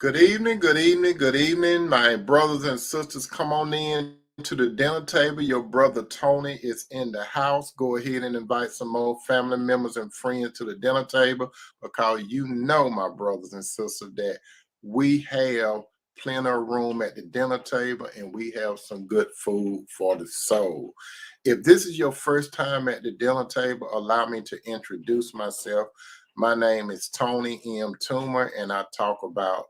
Good evening, good evening, good evening. My brothers and sisters, come on in to the dinner table. Your brother Tony is in the house. Go ahead and invite some more family members and friends to the dinner table because you know, my brothers and sisters, that we have plenty of room at the dinner table and we have some good food for the soul. If this is your first time at the dinner table, allow me to introduce myself. My name is Tony M. Toomer, and I talk about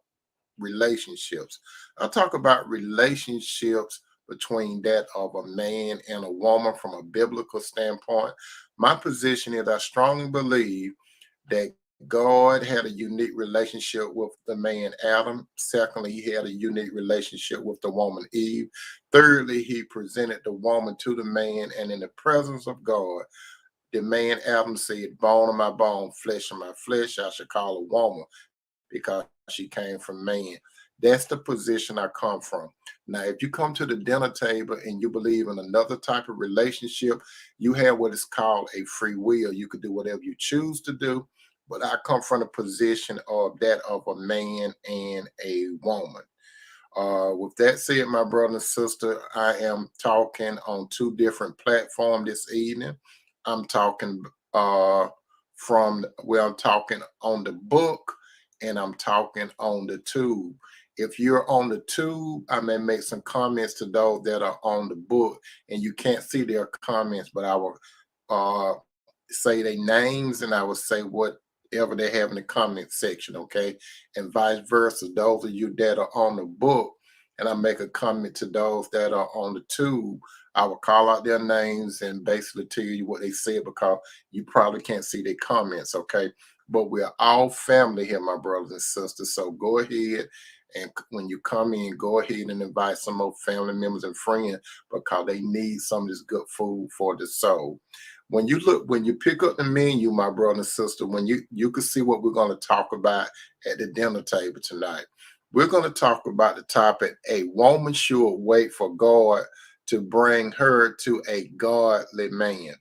relationships. I talk about relationships between that of a man and a woman from a biblical standpoint. My position is I strongly believe that God had a unique relationship with the man Adam. Secondly, he had a unique relationship with the woman Eve. Thirdly, he presented the woman to the man, and in the presence of God, the man Adam said, "Bone of my bone, flesh of my flesh, I should call a woman because she came from man." That's the position I come from. Now, if you come to the dinner table and you believe in another type of relationship, you have what is called a free will. You could do whatever you choose to do, but I come from the position of that of a man and a woman. With that said, my brother and sister, I am talking on two different platforms this evening. I'm talking I'm talking on the book and I'm talking on the tube. If you're on the tube, I may make some comments to those that are on the book, and you can't see their comments, but I will uh, say their names and I will say whatever they have in the comment section, okay? And vice versa. Those of you that are on the book, and I make a comment to those that are on the tube, I will call out their names and basically tell you what they said because you probably can't see their comments, okay? But we're all family here, my brothers and sisters. So go ahead and when you come in, go ahead and invite some more family members and friends because they need some of this good food for the soul. When you pick up the menu, my brother and sister, when you can see what we're going to talk about at the dinner table tonight. We're going to talk about the topic: a woman should wait for God to bring her to a godly man.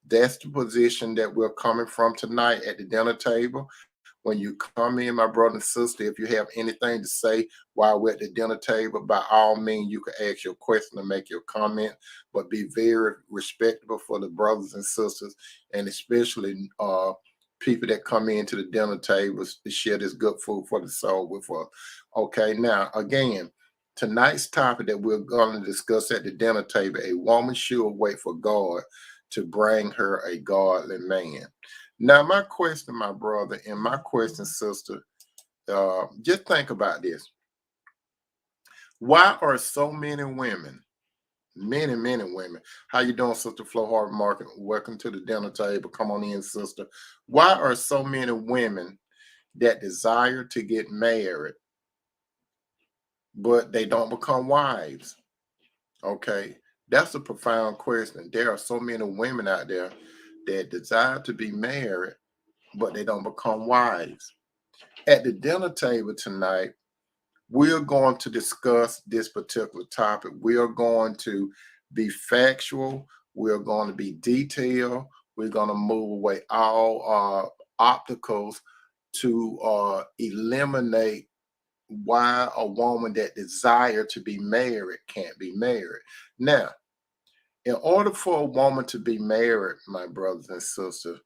That's the position that we're coming from tonight at the dinner table. When you come in, my brother and sister, if you have anything to say while we're at the dinner table, by all means, you can ask your question and make your comment, but be very respectable for the brothers and sisters, and especially people that come into the dinner tables to share this good food for the soul with us. Okay, now, again, tonight's topic that we're going to discuss at the dinner table: a woman should wait for God to bring her a godly man. Now, my question, my brother, and my question, sister, just think about this. Why are so many women, how you doing, Sister Flo Hart Market? Welcome to the dinner table. Come on in, sister. Why are so many women that desire to get married, but they don't become wives? Okay, that's a profound question. There are so many women out there that desire to be married, but they don't become wives. At the dinner table tonight, we're going to discuss this particular topic. We are going to be factual. We're going to be detailed. We're going to move away all obstacles to eliminate why a woman that desire to be married can't be married. Now, in order for a woman to be married, my brothers and sisters,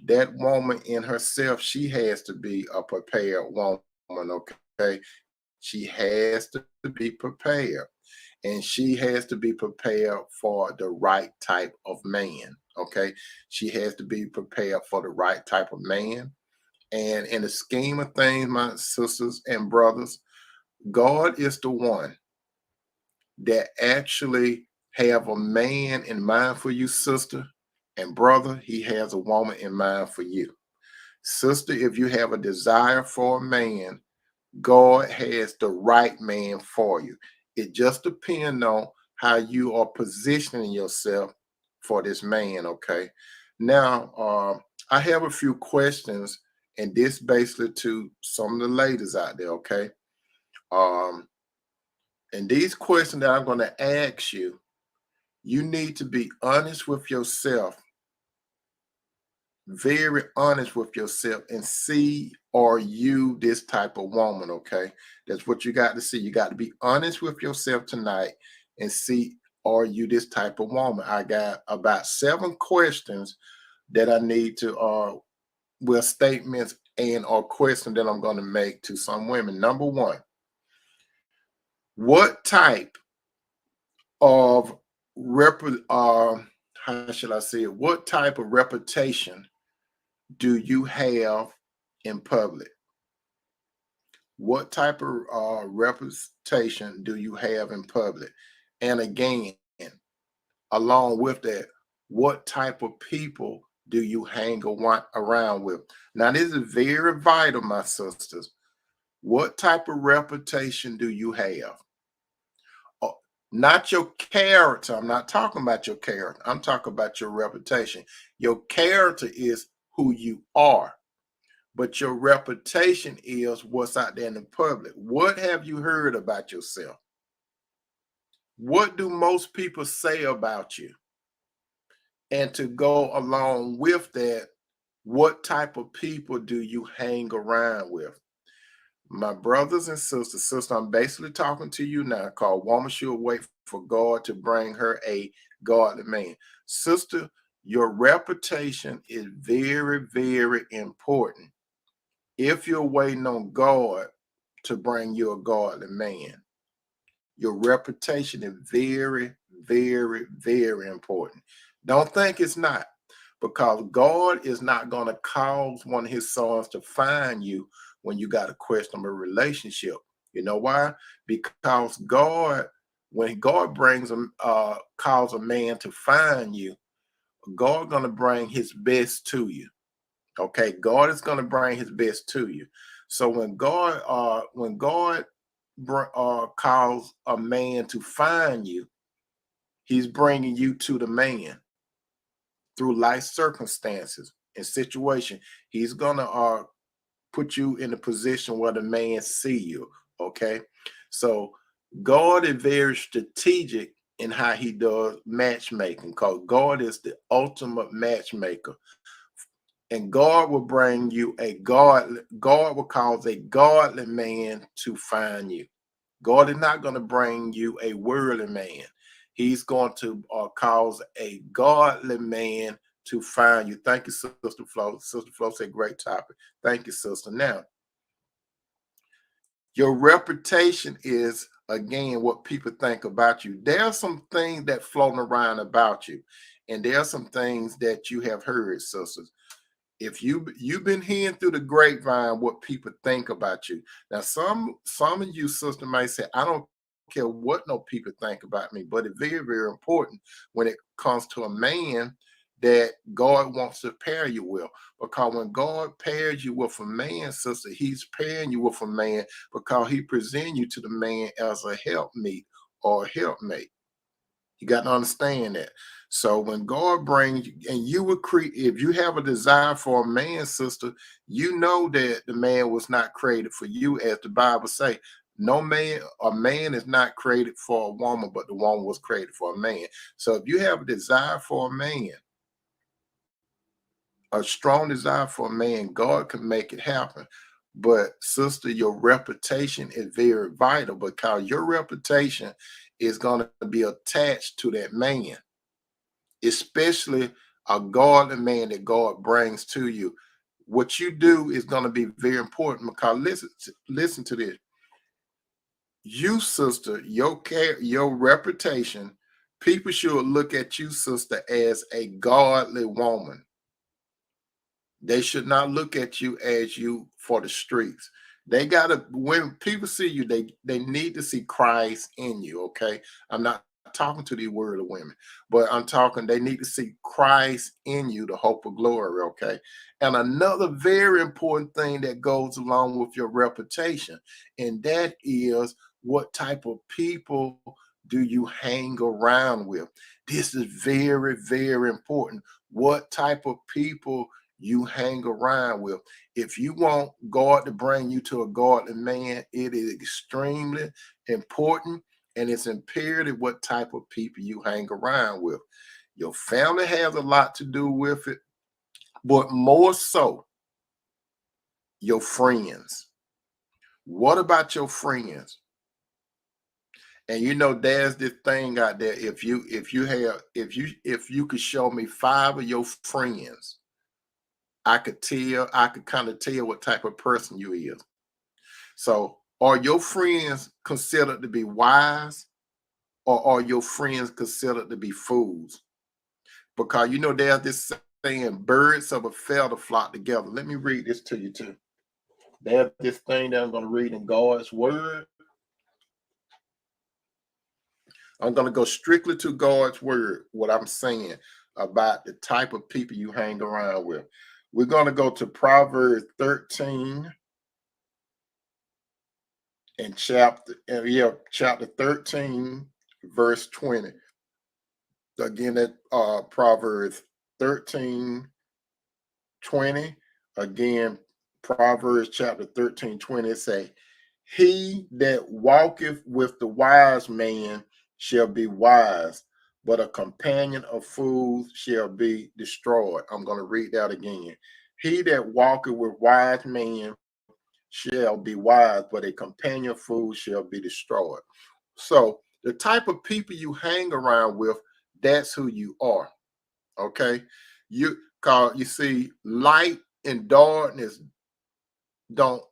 that woman in herself, she has to be a prepared woman, okay? She has to be prepared. And she has to be prepared for the right type of man, okay? She has to be prepared for the right type of man. And in the scheme of things, my sisters and brothers, God is the one that actually have a man in mind for you, sister, and brother, he has a woman in mind for you. Sister, if you have a desire for a man, God has the right man for you. It just depends on how you are positioning yourself for this man, okay? Now, I have a few questions, and this basically to some of the ladies out there, okay? Um, and these questions that I'm going to ask you, you need to be honest with yourself very honest with yourself and see, are you this type of woman? Okay, that's what you got to see. You got to be honest with yourself tonight and see, are you this type of woman? I got about 7 questions that I need to well, statements and or questions that I'm going to make to some women. Number one, what type of how should I say it? What type of reputation do you have in public? What type of reputation do you have in public? And again, along with that, what type of people do you hang around with? Now, this is very vital, my sisters. What type of reputation do you have? Uh, Not your character. I'm not talking about your character. I'm talking about your reputation. Your character is who you are, but your reputation is what's out there in the public. What have you heard about yourself? What do most people say about you? And to go along with that, what type of people do you hang around with? My brothers and sisters, sister, I'm basically talking to you now, called Woman Should Wait for God to bring her a godly man. Sister, your reputation is very, very important if you're waiting on God to bring you a godly man. Your reputation is very, very, very important. Don't think it's not, because God is not going to cause one of his sons to find you when you got a questionable relationship. You know why? Because God, when God brings calls a man to find you, God going to bring his best to you. Okay, God is going to bring his best to you. So when God calls a man to find you, he's bringing you to the man through life circumstances and situation. He's gonna put you in a position where the man see you. Okay, so God is very strategic in how he does matchmaking, because God is the ultimate matchmaker. And God will bring you God will cause a godly man to find you. God is not going to bring you a worldly man. He's going to cause a godly man to find you. Thank you, Sister Flo. Sister Flo said, great topic. Thank you, sister. Now, your reputation is, again, what people think about you. There are some things that floating around about you, and there are some things that you have heard, sisters. If you've been hearing through the grapevine what people think about you. Now, some of you, sister, might say, I don't care what no people think about me, but it's very, very important when it comes to a man that God wants to pair you with. Because when God pairs you with a man, sister, he's pairing you with a man because he presents you to the man as a helpmeet or a helpmate. You got to understand that. So when God brings you, and you will create, if you have a desire for a man, sister, you know that the man was not created for you, as the Bible say. No man, a man is not created for a woman, but the woman was created for a man. So if you have a desire for a man, a strong desire for a man, God can make it happen. But sister, your reputation is very vital, because your reputation is going to be attached to that man, especially a godly man that God brings to you. What you do is going to be very important, because listen to this. You, sister, your reputation, people should look at you, sister, as a godly woman. They should not look at you as you for the streets. They gotta, when people see you, they need to see Christ in you. Okay. I'm not talking to the word of women, but I'm talking, they need to see Christ in you, the hope of glory. Okay. And another very important thing that goes along with your reputation, and that is, what type of people do you hang around with? This is very, very important. What type of people you hang around with. If you want God to bring you to a godly man, it is extremely important, and it's imperative what type of people you hang around with. Your family has a lot to do with it. but more so your friends. What about your friends? And you know, there's this thing out there. If you could show me 5 of your friends, I could kind of tell what type of person you is. So are your friends considered to be wise, or are your friends considered to be fools? Because you know, there's this saying, birds of a feather flock together. Let me read this to you too. There's this thing that I'm going to read in God's word. I'm going to go strictly to God's word, what I'm saying about the type of people you hang around with. We're going to go to Proverbs 13 and chapter 13, verse 20. Again, that Proverbs 13, 20. Again, Proverbs chapter 13, 20 say, he that walketh with the wise man shall be wise, but a companion of fools shall be destroyed. I'm going to read that again. He that walketh with wise man shall be wise, but a companion of fools shall be destroyed. So the type of people you hang around with, that's who you are. Okay. You see, light and darkness don't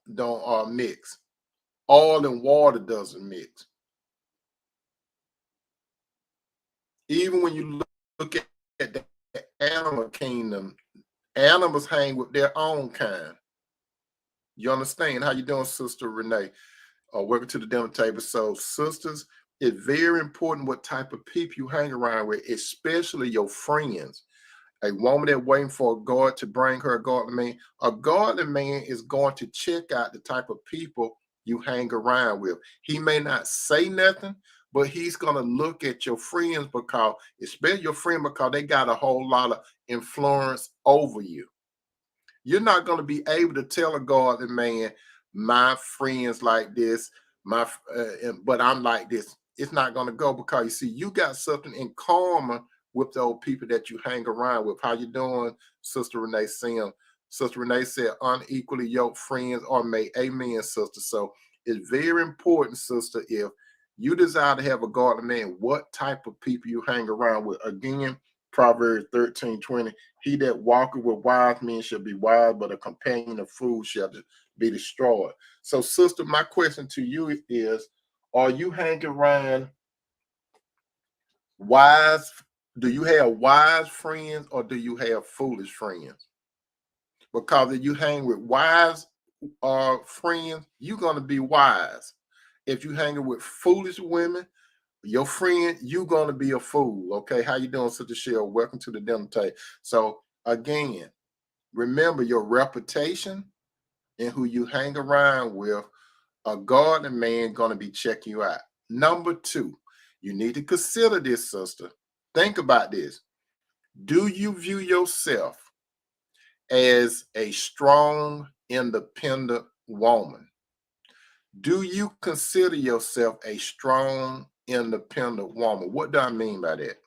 mix. Oil and water doesn't mix. Even when you look at the animal kingdom, animals hang with their own kind. You understand? How you doing, Sister Renee? Welcome to the dinner table. So, sisters, it's very important what type of people you hang around with, especially your friends. A woman that waiting for God to bring her a godly man is going to check out the type of people you hang around with. He may not say nothing, but he's going to look at your friends, because especially your friend, because they got a whole lot of influence over you. You're not going to be able to tell a godly man, my friends like this, but I'm like this. It's not going to go, because you see, you got something in common with those people that you hang around with. How you doing, Sister Renee Sim? Sister Renee said, unequally yoked friends are made. Amen, sister. So it's very important, sister, if you desire to have a godly man, what type of people you hang around with. Again, Proverbs 13, 20. He that walketh with wise men shall be wise, but a companion of fools shall be destroyed. So, sister, my question to you is, are you hanging around wise? Do you have wise friends, or do you have foolish friends? Because if you hang with wise friends, you're going to be wise. If you hanging with foolish women, your friend, you're going to be a fool. Okay, how you doing, Sister Shell? Welcome to the dinner table. So again, remember your reputation and who you hang around with. A godly man going to be checking you out. Number 2, you need to consider this, sister. Think about this. Do you view yourself as a strong, independent woman? Do you consider yourself a strong, independent woman? What do I mean by that?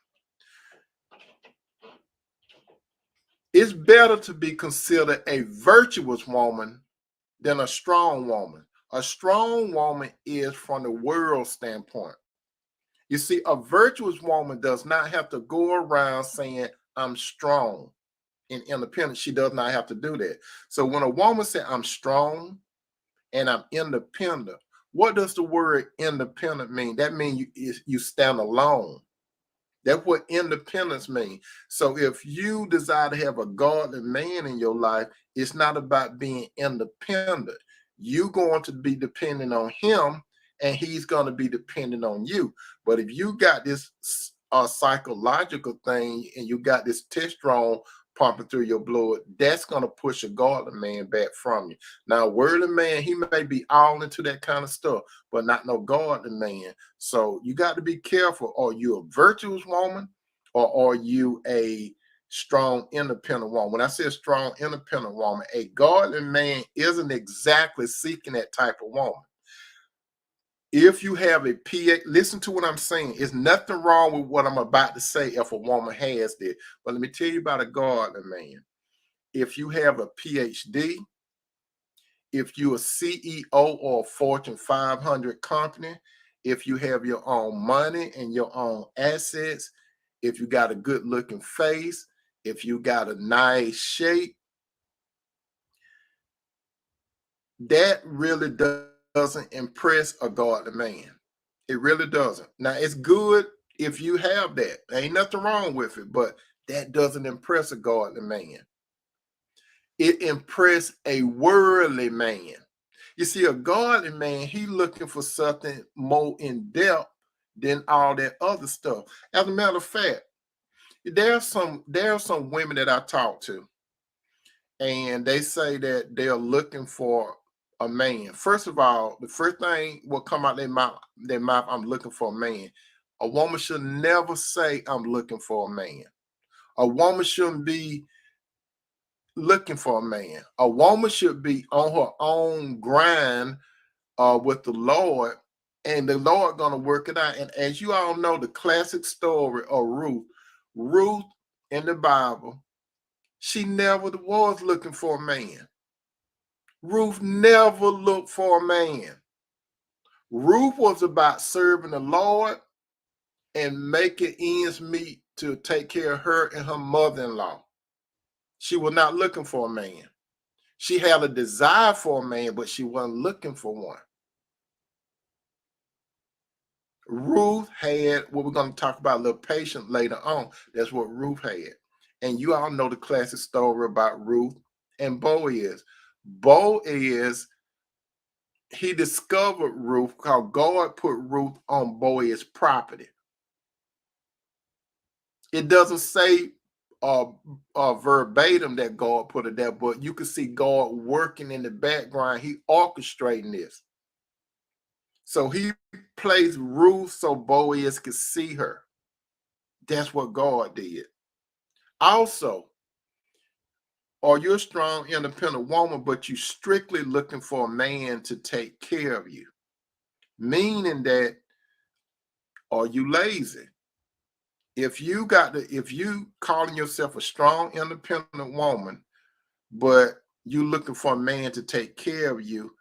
It's better to be considered a virtuous woman than a strong woman. A strong woman is from the world standpoint. You see, a virtuous woman does not have to go around saying, I'm strong and independent. She does not have to do that. So when a woman says, I'm strong and I'm independent, what does the word independent mean? That means you stand alone. That's what independence means. So if you desire to have a godly man in your life, it's not about being independent. You're going to be dependent on him, and he's going to be dependent on you. But if you got this psychological thing, and you got this testosterone pumping through your blood, that's going to push a godly man back from you. Now, worldly man, he may be all into that kind of stuff, but not no godly man. So you got to be careful. Are you a virtuous woman, or are you a strong, independent woman? When I say strong, independent woman, a godly man isn't exactly seeking that type of woman. If you have a PA, listen to what I'm saying. There's nothing wrong with what I'm about to say if a woman has that. But let me tell you about a godly man. if you have a PhD, if you're a CEO or a Fortune 500 company, if you have your own money and your own assets, if you got a good looking face, if you got a nice shape, that really doesn't impress a godly man. It really doesn't. Now, it's good if you have that. There ain't nothing wrong with it, but that doesn't impress a godly man. It impress a worldly man. You see, a godly man, he looking for something more in depth than all that other stuff. As a matter of fact, there are some women that I talk to, and they say that they're looking for a man. First of all, the first thing will come out their mouth, I'm looking for a man. A woman should never say, I'm looking for a man. A woman shouldn't be looking for a man. A woman should be on her own grind with the Lord, and the Lord gonna work it out. And as you all know, the classic story of Ruth, Ruth in the Bible, she never was looking for a man. Ruth never looked for a man. Ruth was about serving the Lord and making ends meet to take care of her and her mother-in-law. She was not looking for a man. She had a desire for a man, but she wasn't looking for one. Ruth had what we're going to talk about a little patient later on. That's what Ruth had. And you all know the classic story about Ruth and Boaz. Boaz, he discovered Ruth because God put Ruth on Boaz's property. It doesn't say verbatim that God put it there, but you can see God working in the background. He orchestrating this. So he placed Ruth so Boaz could see her. That's what God did. Also, are you a strong, independent woman, but you strictly looking for a man to take care of you? Meaning that, are you lazy? If you calling yourself a strong, independent woman, but you looking for a man to take care of you,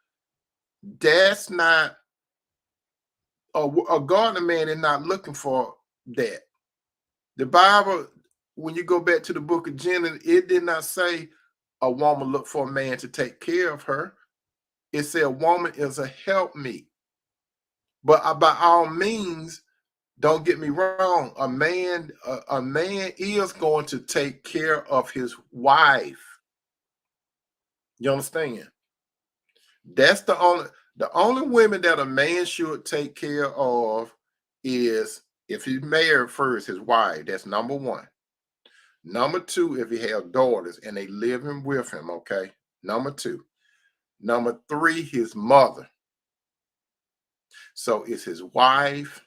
that's not a godly man is not looking for that. The Bible, when you go back to the book of Genesis, it did not say a woman look for a man to take care of her. It said a woman is a helpmeet. But by all means, don't get me wrong, a man is going to take care of his wife. You understand? That's the only women that a man should take care of is if he's married first, his wife. That's number one. Number two, if he have daughters and they living with him, okay? Number two. Number three, his mother. So it's his wife,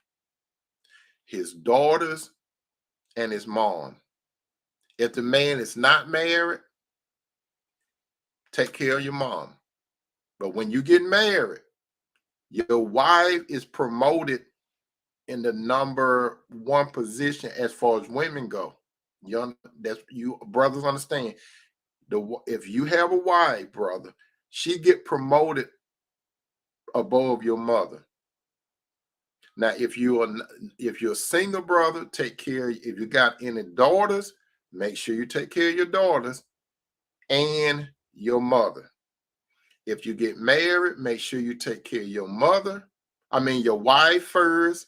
his daughters, and his mom. If the man is not married, take care of your mom. But when you get married, your wife is promoted in the number one position as far as women go. You brothers understand. If you have a wife, brother, she get promoted above your mother. Now, if you're a single brother, take care. If you got any daughters, make sure you take care of your daughters and your mother. If you get married, make sure you take care of your your wife first,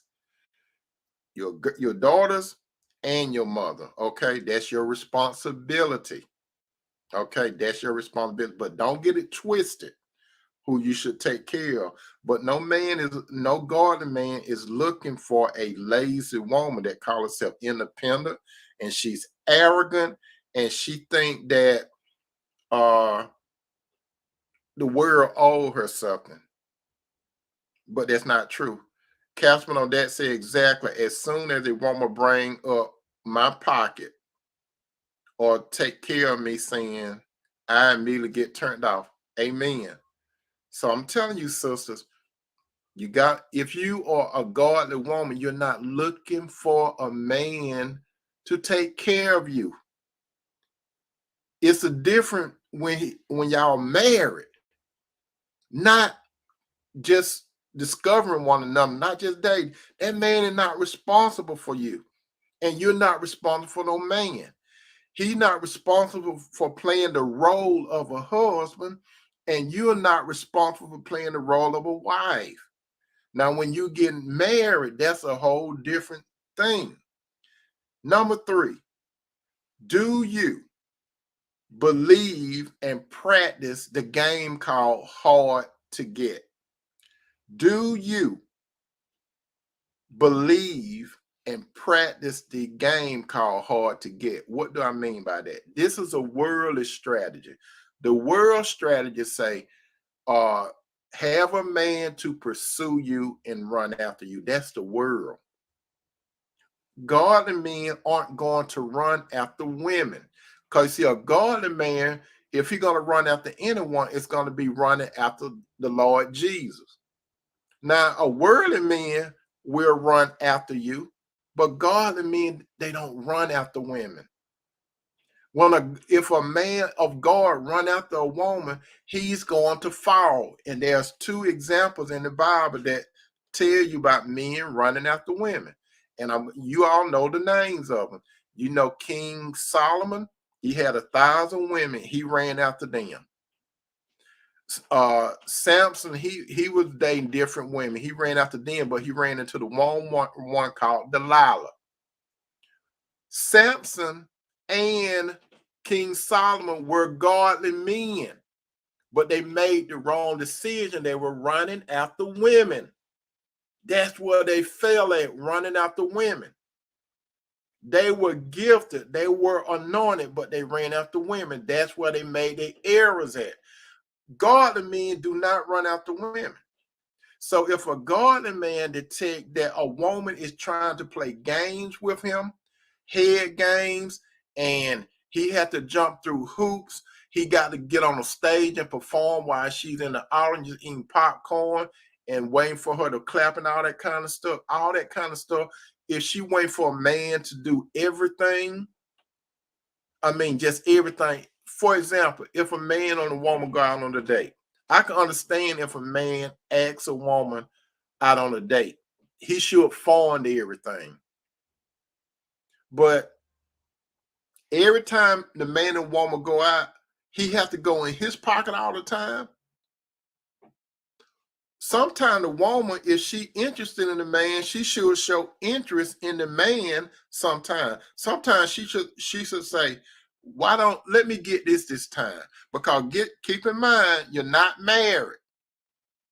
your daughters, and your mother. Okay, that's your responsibility. Okay, that's your responsibility. But don't get it twisted who you should take care of. But no godly man is looking for a lazy woman that calls herself independent and she's arrogant and she think that the world owes her something. But that's not true. Captain on that said exactly, as soon as a woman bring up my pocket or take care of me, saying I immediately get turned off. Amen. So I'm telling you, sisters, if you are a godly woman, you're not looking for a man to take care of you. It's a different when y'all married, not just discovering one another, not just dating. That man is not responsible for you, and you're not responsible for no man. He's not responsible for playing the role of a husband, and you're not responsible for playing the role of a wife. Now, when you get married, that's a whole different thing. Number 3, do you believe and practice the game called hard to get? Do you believe and practice the game called hard to get? What do I mean by that? This is a worldly strategy. The world strategy say, have a man to pursue you and run after you. That's the world. Godly men aren't going to run after women. Because see, a godly man, if he's going to run after anyone, it's going to be running after the Lord Jesus. Now, a worldly man will run after you, but godly men, they don't run after women. If a man of God run after a woman, he's going to fall. And there's 2 examples in the Bible that tell you about men running after women. And you all know the names of them. You know King Solomon, he had 1,000 women. He ran after them. Samson, he was dating different women. He ran after them, but he ran into the one called Delilah. Samson and King Solomon were godly men, but they made the wrong decision. They were running after women. That's where they fell at, running after women. They were gifted, they were anointed, but they ran after women. That's where they made their errors at. Godly men do not run after women. So if a godly man detect that a woman is trying to play games with him, head games, and he had to jump through hoops, he got to get on a stage and perform while she's in the audience eating popcorn and waiting for her to clap and all that kind of stuff, if she wait for a man to do everything, just everything. For example, if a man and a woman go out on a date, I can understand if a man asks a woman out on a date, he should fund everything. But every time the man and woman go out, he has to go in his pocket all the time. Sometimes the woman, if she interested in the man, she should show interest in the man sometimes. Sometimes she should say, why don't let me get this time? Because keep in mind, you're not married.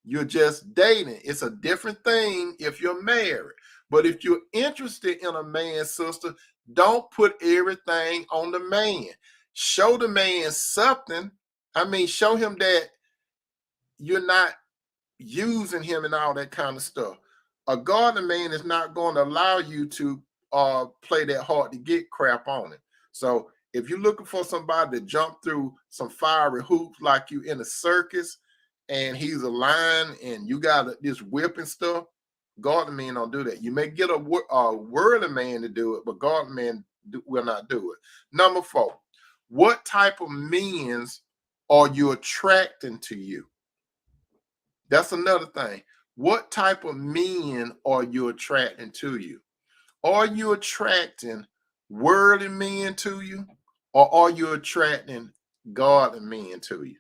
You're just dating. It's a different thing if you're married. But if you're interested in a man, sister, don't put everything on the man. Show the man something. Show him that you're not using him and all that kind of stuff. A godly man is not going to allow you to play that hard to get crap on it. So if you're looking for somebody to jump through some fiery hoops like you in a circus and he's a lion and you got this whip and stuff, godly men don't do that. You may get a worldly man to do it, but godly men will not do it. Number 4, what type of men are you attracting to you? That's another thing. What type of men are you attracting to you? Are you attracting worldly men to you, or are you attracting godly men to you?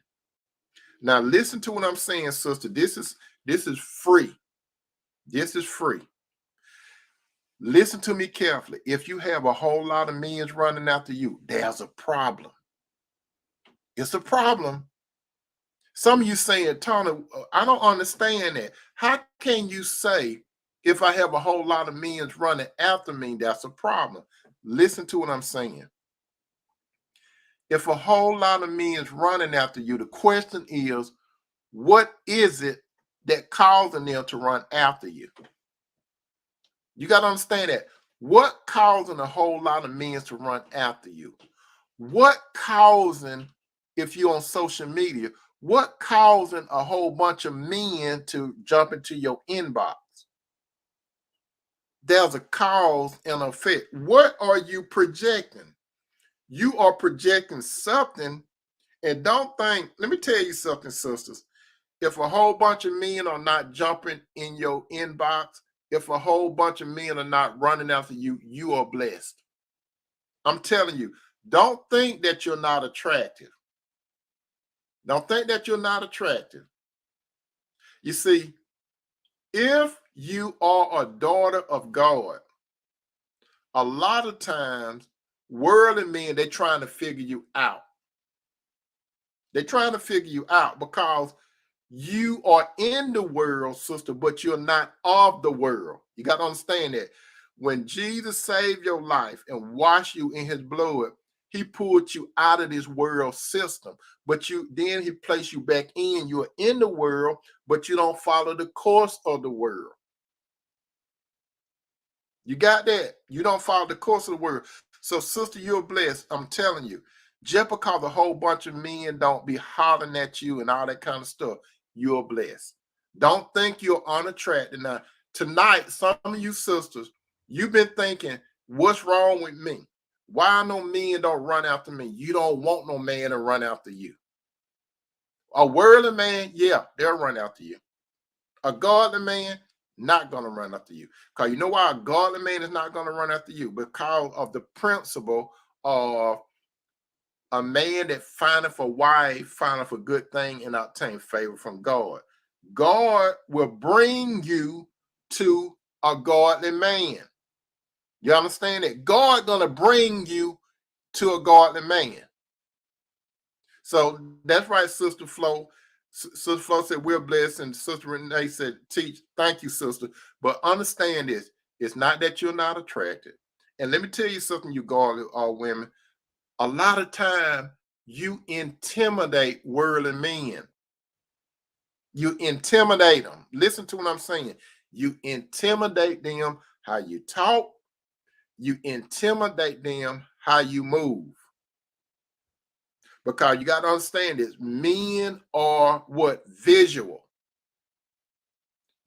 Now, listen to what I'm saying, sister. This is free. This is free. Listen to me carefully. If you have a whole lot of men running after you, there's a problem. It's a problem. Some of you saying, Tony, I don't understand that. How can you say if I have a whole lot of men running after me, that's a problem? Listen to what I'm saying. If a whole lot of men running after you, the question is, what is it that causing them to run after you? You got to understand that. What causing a whole lot of men to run after you? What causing, if you're on social media, what causing a whole bunch of men to jump into your inbox? There's a cause and effect. What are you projecting? You are projecting something, and don't think, let me tell you something, sisters. If a whole bunch of men are not jumping in your inbox, if a whole bunch of men are not running after you, you are blessed. I'm telling you, don't think that you're not attractive. Don't think that you're not attractive. You see, if you are a daughter of God, a lot of times, worldly men, they're trying to figure you out. They're trying to figure you out because you are in the world, sister, but you're not of the world. You got to understand that. When Jesus saved your life and washed you in his blood, he pulled you out of this world system. But then he placed you back in. You're in the world, but you don't follow the course of the world. You got that? You don't follow the course of the world. So, sister, you're blessed. I'm telling you. Just because a whole bunch of men don't be hollering at you and all that kind of stuff, you're blessed. Don't think you're unattracted. Now, tonight, some of you sisters, you've been thinking, what's wrong with me? Why no men don't run after me? You don't want no man to run after you. A worldly man, yeah, they'll run after you. A godly man, not going to run after you. Because you know why a godly man is not going to run after you? Because of the principle of a man that findeth a wife, findeth a good thing, and obtain favor from God. God will bring you to a godly man. You understand that? God gonna bring you to a godly man. So that's right, Sister Flo. Sister Flo said we're blessed, and Sister Renee said, teach. Thank you, sister. But understand this. It's not that you're not attracted. And let me tell you something, you godly women. A lot of time you intimidate worldly men. You intimidate them. Listen to what I'm saying. You intimidate them how you talk. You intimidate them how you move. Because you got to understand this. Men are what? Visual.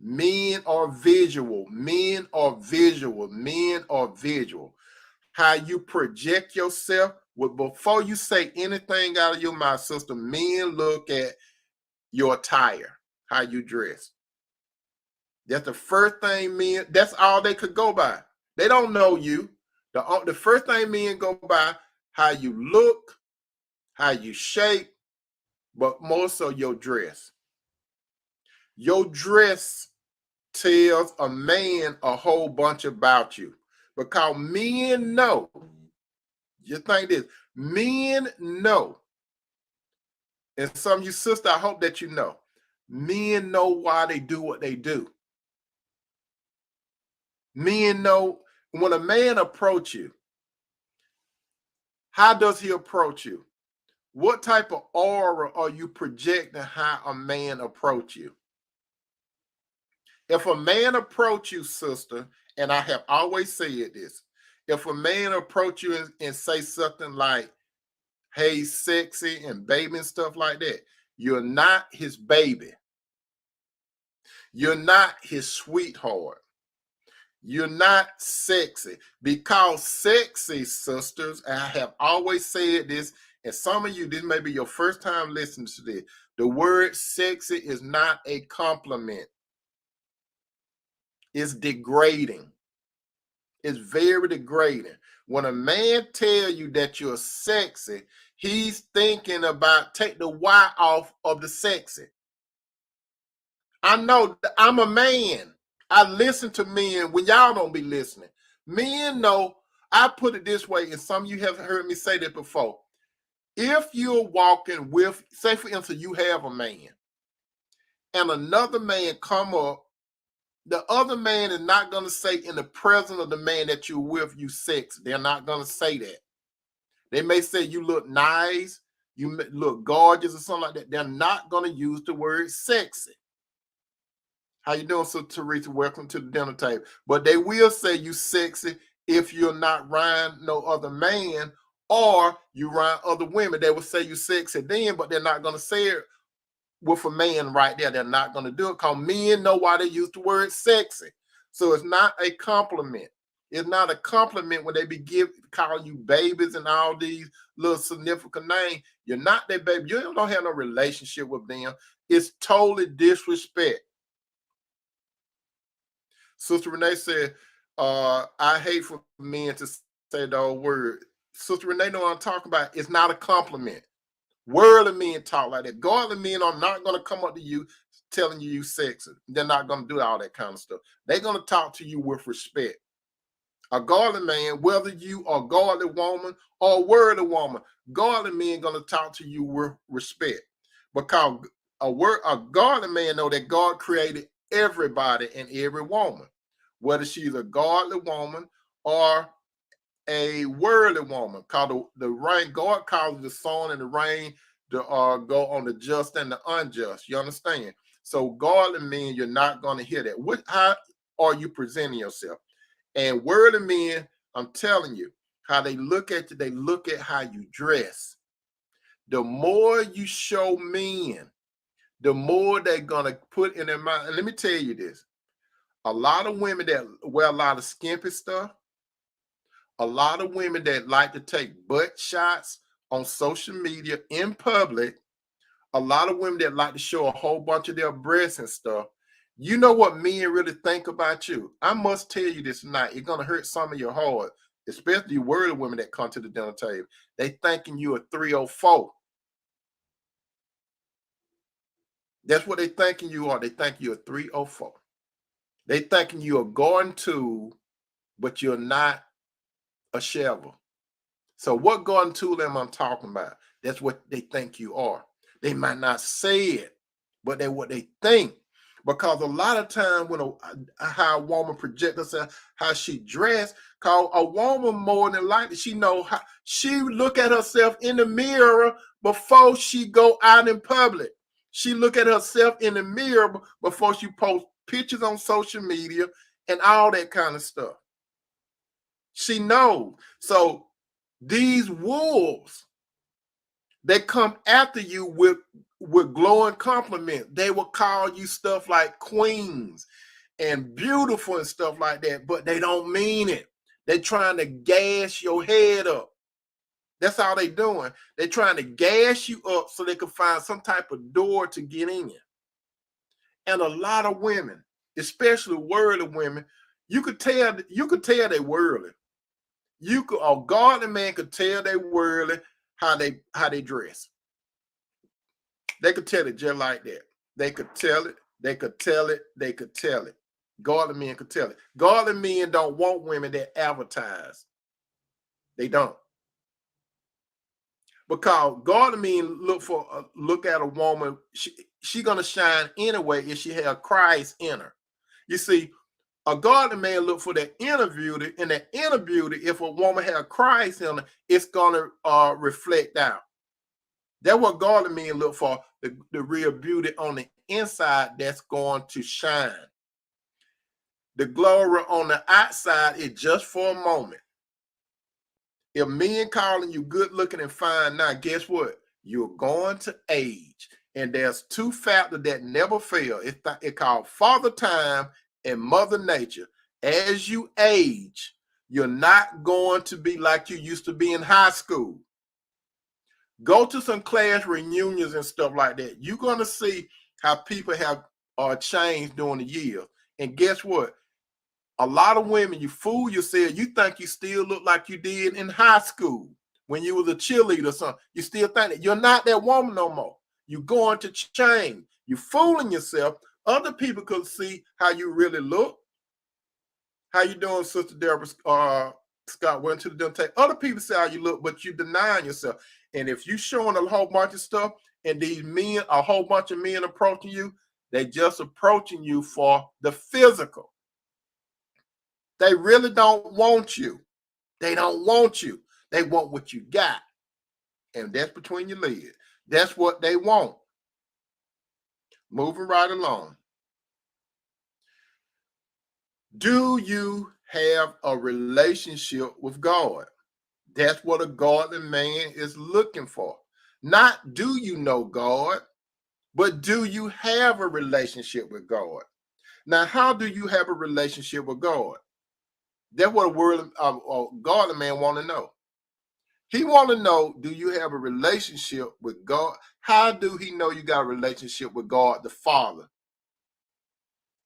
Men are visual. Men are visual. Men are visual. How you project yourself. Before you say anything out of your mouth, sister, men look at your attire, how you dress. That's the first thing men, that's all they could go by. They don't know you. The first thing men go by, how you look, how you shape, but more so your dress. Your dress tells a man a whole bunch about you. Because men know, you think this, men know, and some of you sisters, I hope that you know, men know why they do what they do. Men know when a man approach you, how does he approach you? What type of aura are you projecting how a man approach you? If a man approach you, sister, and I have always said this, if a man approach you and say something like, hey, sexy and baby and stuff like that, you're not his baby. You're not his sweetheart. You're not sexy. Because sexy, sisters, and I have always said this, and some of you, this may be your first time listening to this, the word sexy is not a compliment. It's degrading. It's very degrading. When a man tell you that you're sexy, he's thinking about take the Y off of the sexy. I know I'm a man. I listen to men when y'all don't be listening. Men know, I put it this way, and some of you have heard me say that before. If you're walking with, say for instance, you have a man, and another man come up, the other man is not going to say in the presence of the man that you're with, you sexy. They're not going to say that. They may say you look nice, you look gorgeous or something like that. They're not going to use the word sexy. How you doing, so Teresa? Welcome to the dinner table. But they will say you sexy if you're not around no other man or you around other women. They will say you sexy then, but they're not going to say it with a man right there. They're not going to do it because men know why they use the word sexy. So it's not a compliment. It's not a compliment when they be calling you babies and all these little significant names. You're not their baby. You don't have no relationship with them. It's totally disrespect. Sister Renee said, I hate for men to say the old word. Sister Renee know what I'm talking about. It's not a compliment. Worldly men talk like that. Godly men are not going to come up to you telling you sexy. They're not going to do all that kind of stuff. They're going to talk to you with respect. A godly man, whether you are a godly woman or a worldly woman, godly men going to talk to you with respect. Because a godly man know that God created everybody and every woman, whether she's a godly woman or a worldly woman. Called the rain, God calls the sun and the rain to go on the just and the unjust. You understand? So godly men, you're not going to hear that. How are you presenting yourself? And worldly men, I'm telling you, how they look at you, they look at how you dress. The more you show men, the more they're going to put in their mind. And let me tell you this. A lot of women that wear a lot of skimpy stuff, a lot of women that like to take butt shots on social media in public, a lot of women that like to show a whole bunch of their breasts and stuff. You know what men really think about you? I must tell you this tonight. It's going to hurt some of your heart, especially worldly women that come to the dinner table. They thinking you a 304. That's what they thinking you are. They think you're a 304. They thinking you're a garden tool, but you're not a shevel. So what garden tool am I talking about? That's what they think you are. They might not say it, but that's what they think. Because a lot of times when how a woman projects herself, how she dressed, cause a woman more than likely, she know how she look at herself in the mirror before she go out in public. She look at herself in the mirror before she post pictures on social media and all that kind of stuff. She knows. So these wolves, they come after you with glowing compliments. They will call you stuff like queens and beautiful and stuff like that, but they don't mean it. They're trying to gas your head up. That's all they're doing. They're trying to gas you up so they can find some type of door to get in. And a lot of women, especially worldly women, you could tell they worldly. A godly man could tell they worldly how they dress. They could tell it just like that. They could tell it. They could tell it. They could tell it. Godly men could tell it. Godly men don't want women that advertise. They don't. Because godly men look at a woman. She gonna shine anyway if she has Christ in her. You see, a godly man look for that inner beauty, and that inner beauty, if a woman has Christ in her, it's gonna reflect out. That's what godly men look for, the real beauty on the inside that's going to shine. The glory on the outside is just for a moment. If men calling you good looking and fine now, guess what? You're going to age. And there's two factors that never fail. It's called Father Time and Mother Nature. As you age, you're not going to be like you used to be in high school. Go to some class reunions and stuff like that. You're going to see how people have changed during the years. And guess what? A lot of women, you fool yourself. You think you still look like you did in high school when you was a cheerleader or something. You still think that you're not that woman no more. You're going to change. You're fooling yourself. Other people could see how you really look. How you doing, Sister Deborah Scott? Went to the dental. Other people say how you look, but you denying yourself. And if you showing a whole bunch of stuff and these men, a whole bunch of men approaching you, they just approaching you for the physical. They really don't want you. They don't want you. They want what you got. And that's between your legs. That's what they want. Moving right along. Do you have a relationship with God? That's what a godly man is looking for. Not do you know God, but do you have a relationship with God? Now, how do you have a relationship with God? That's what a world godly man want to know. He want to know, do you have a relationship with God? How do he know you got a relationship with God the Father?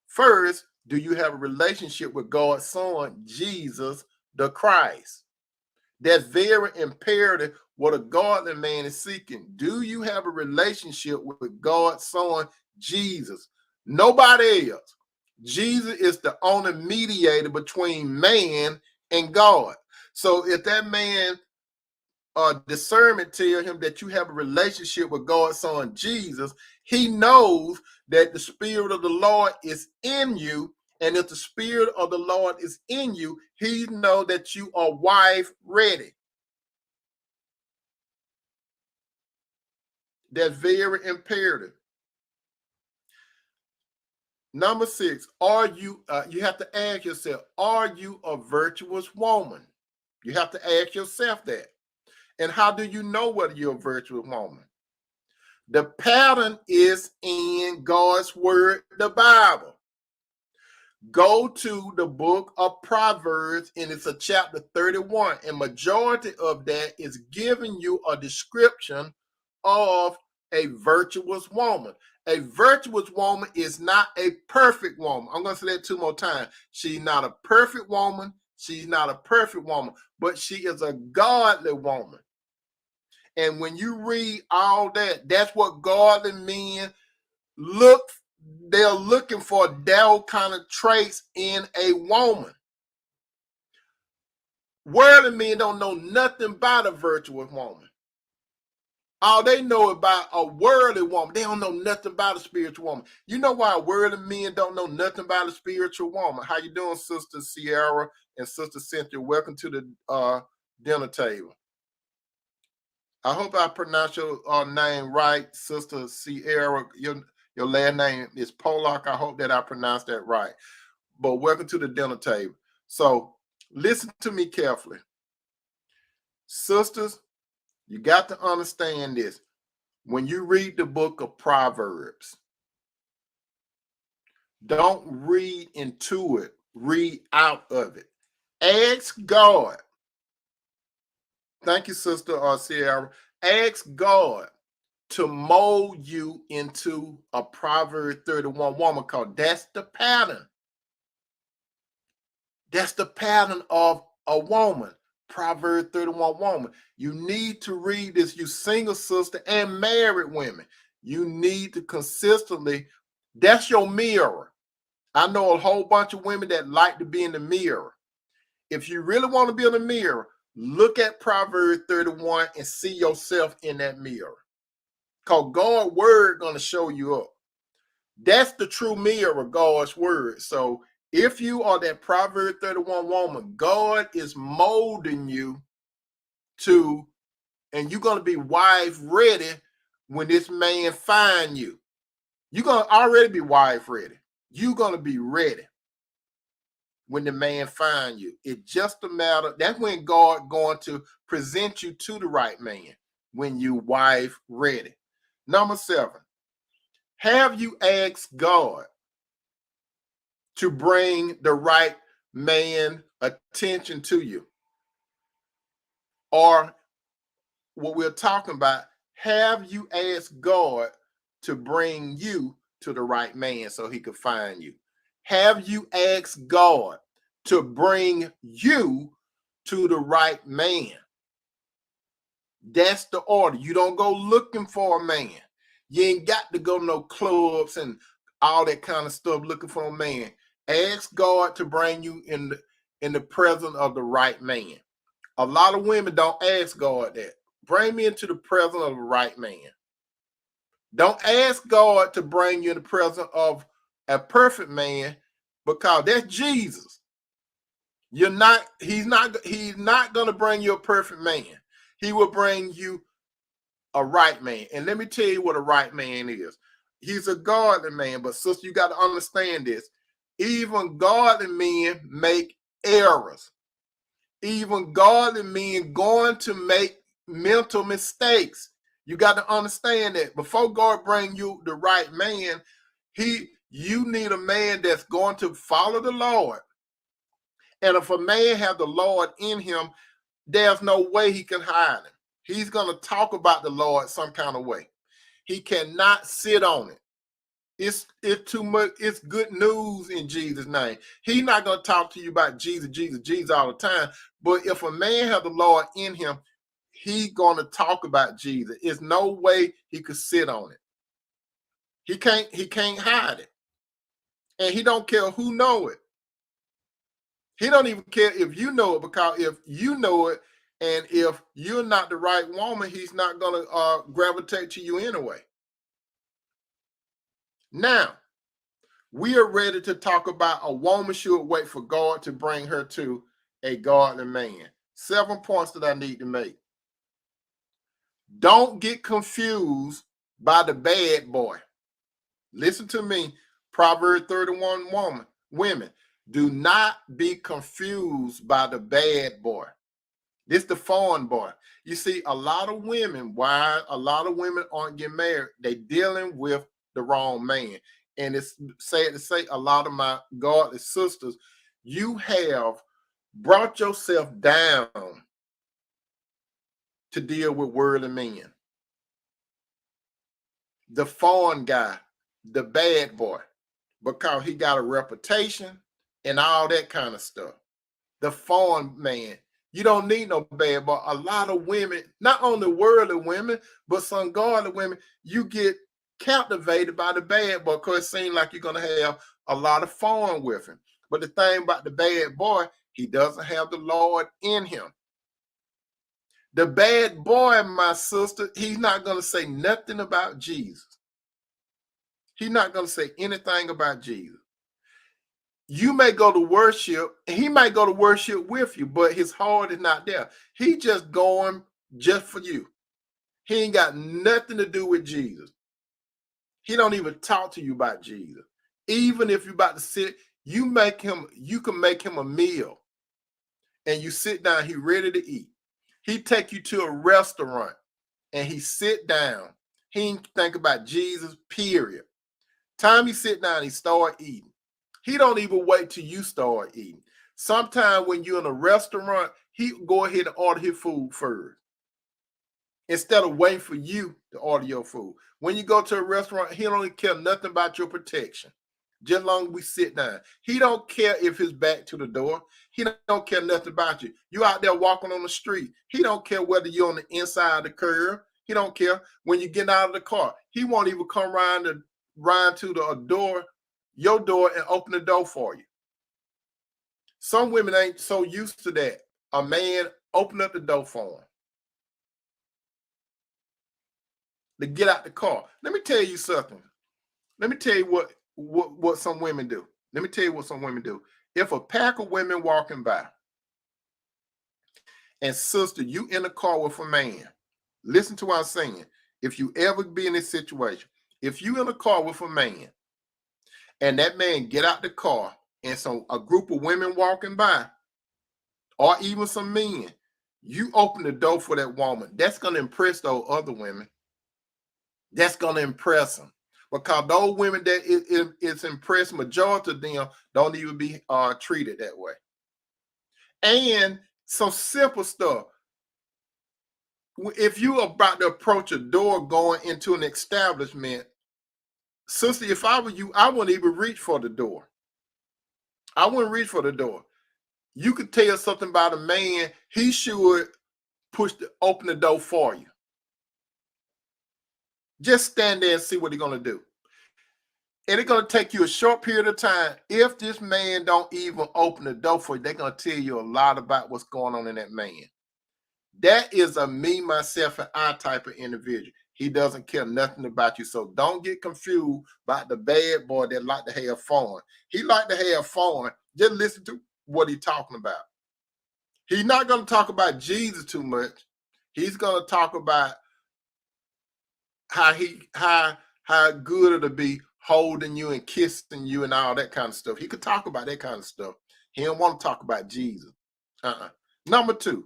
First, do you have a relationship with God's Son, Jesus the Christ? That's very imperative what a godly man is seeking. Do you have a relationship with God's Son, Jesus? Nobody else. Jesus is the only mediator between man and God. So if that man discernment tell him that you have a relationship with God's Son Jesus, he knows that the Spirit of the Lord is in you. And if the Spirit of the Lord is in you, he knows that you are wife ready. That's very imperative. Number 6, are you, you have to ask yourself, are you a virtuous woman? You have to ask yourself that. And how do you know whether you're a virtuous woman? The pattern is in God's word, the Bible. Go to the book of Proverbs, and it's a chapter 31, and majority of that is giving you a description of a virtuous woman. A virtuous woman is not a perfect woman. I'm going to say that 2 more times. She's not a perfect woman. She's not a perfect woman, but she is a godly woman. And when you read all that, that's what godly men look. They're looking for that kind of traits in a woman. Worldly men don't know nothing about a virtuous woman. All they know about a worldly woman, they don't know nothing about a spiritual woman. You know why worldly men don't know nothing about a spiritual woman? How you doing, Sister Sierra and Sister Cynthia? Welcome to the dinner table. I hope I pronounced your name right, Sister Sierra. Your last name is Pollock. I hope that I pronounced that right. But welcome to the dinner table. So listen to me carefully. Sisters, you got to understand this. When you read the book of Proverbs, don't read into it. Read out of it. Ask God. Thank you, Sister Sierra. Ask God to mold you into a Proverbs 31 woman, because that's the pattern. That's the pattern of a woman. Proverbs 31 woman. You need to read this, you single sister and married women. You need to consistently, that's your mirror. I know a whole bunch of women that like to be in the mirror. If you really want to be in the mirror, look at Proverbs 31 and see yourself in that mirror. Because God's word going to show you up. That's the true mirror of God's word. So if you are that Proverbs 31 woman, God is molding you to, and you're going to be wife ready when this man find you. You're going to already be wife ready. You're going to be ready when the man find you. It's just a matter, that's when God going to present you to the right man, when you wife ready. Number 7, have you asked God to bring the right man attention to you? Or what we're talking about, have you asked God to bring you to the right man so he could find you? Have you asked God to bring you to the right man? That's the order. You don't go looking for a man. You ain't got to go to no clubs and all that kind of stuff looking for a man. Ask God to bring you in the presence of the right man. A lot of women don't ask God that. Bring me into the presence of the right man. Don't ask God to bring you in the presence of a perfect man, because that's Jesus. He's not going to bring you a perfect man. He will bring you a right man. And let me tell you what a right man is. He's a godly man, but sister, you got to understand this. Even godly men make errors. Even godly men going to make mental mistakes. You got to understand that before God bring you the right man, you need a man that's going to follow the Lord And if a man have the Lord in him, there's no way he can hide him. He's going to talk about the Lord some kind of way. He cannot sit on it. It's too much. It's good news in Jesus' name. He's not going to talk to you about Jesus all the time. But if a man have the Lord in him, he's going to talk about Jesus. There's no way he could sit on it. He can't hide it. And he don't care who know it. He don't even care if you know it, because if you know it and if you're not the right woman, he's not going to gravitate to you anyway. Now, we are ready to talk about a woman should wait for God to bring her to a godly man. 7 points that I need to make. Don't get confused by the bad boy. Listen to me, Proverbs 31 women. Do not be confused by the bad boy. This the foreign boy. You see, a lot of women, why a lot of women aren't getting married, they dealing with the wrong man. And it's sad to say, a lot of my godly sisters, you have brought yourself down to deal with worldly men. The foreign guy, the bad boy, because he got a reputation and all that kind of stuff. The foreign man. You don't need no bad boy. A lot of women, not only worldly women, but some godly women, you get captivated by the bad boy because it seems like you're going to have a lot of fun with him. But the thing about the bad boy, he doesn't have the Lord in him. The bad boy, my sister, he's not going to say nothing about Jesus. He's not going to say anything about Jesus. You may go to worship, he might go to worship with you, but his heart is not there. He just going just for you. He ain't got nothing to do with Jesus. He don't even talk to you about Jesus. Even if you're about to sit, you can make him a meal and you sit down, he ready to eat. He take you to a restaurant and he sit down. He ain't think about Jesus, period. Time he sit down, he start eating. He don't even wait till you start eating. Sometimes when you're in a restaurant, he go ahead and order his food first, instead of waiting for you to order your food. When you go to a restaurant, he don't care nothing about your protection. Just long as we sit down. He don't care if his back to the door. He don't care nothing about you. You out there walking on the street. He don't care whether you're on the inside of the curb. He don't care. When you get out of the car, he won't even come around to the door, your door, and open the door for you. Some women ain't so used to that. A man open up the door for them to get out the car. Let me tell you something. Let me tell you what some women do. Let me tell you what some women do. If a pack of women walking by, and sister, you in the car with a man, listen to what I'm saying. If you ever be in this situation, if you in a car with a man, and that man get out the car, and a group of women walking by, or even some men, you open the door for that woman. That's going to impress those other women. That's going to impress them. Because those women that it's impressed, majority of them don't even be treated that way. And some simple stuff. If you about to approach a door going into an establishment, sister, if I were you, I wouldn't even reach for the door. I wouldn't reach for the door. You could tell something about a man, he should open the door for you. Just stand there and see what he's going to do. And it's going to take you a short period of time. If this man don't even open the door for you, they're going to tell you a lot about what's going on in that man. That is a me, myself, and I type of individual. He doesn't care nothing about you. So don't get confused about the bad boy that like to have fun. He like to have fun. Just listen to what he's talking about. He's not going to talk about Jesus too much. He's going to talk about how good it'll be holding you and kissing you and all that kind of stuff. He could talk about that kind of stuff. He don't want to talk about Jesus. Number 2,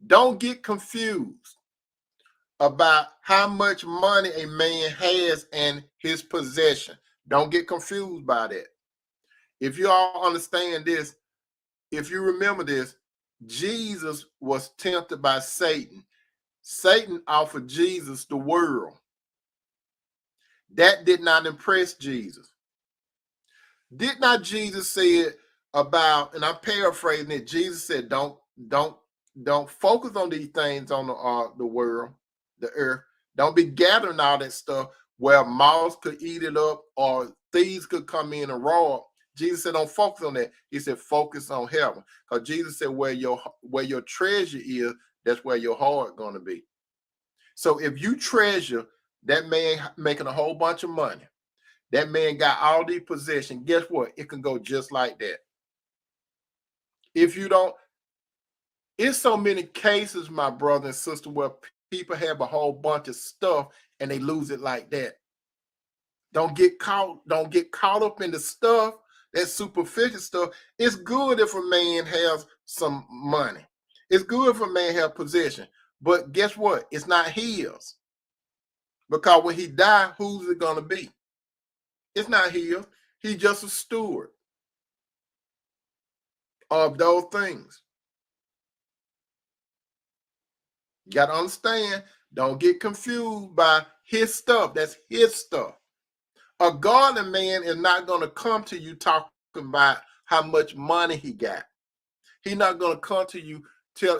don't get confused about how much money a man has in his possession. Don't get confused by that. If you all understand this, if you remember this, Jesus was tempted by Satan. Satan offered Jesus the world. That did not impress Jesus. Did not Jesus say it about, and I'm paraphrasing it, Jesus said, don't focus on these things on the world, the earth. Don't be gathering all that stuff where moths could eat it up or thieves could come in and rob. Jesus said, don't focus on that. He said, focus on heaven. Because Jesus said, where your treasure is, that's where your heart going to be. So if you treasure that man making a whole bunch of money, that man got all these possessions, guess what? It can go just like that. If you don't, it's so many cases, my brother and sister, where people have a whole bunch of stuff and they lose it like that. Don't get caught up in the stuff, that superficial stuff. It's good if a man has some money. It's good if a man has possession. But guess what? It's not his. Because when he dies, who's it going to be? It's not his. He's just a steward of those things. You got to understand, don't get confused by his stuff. That's his stuff. A godly man is not going to come to you talking about how much money he got. He's not going to come to you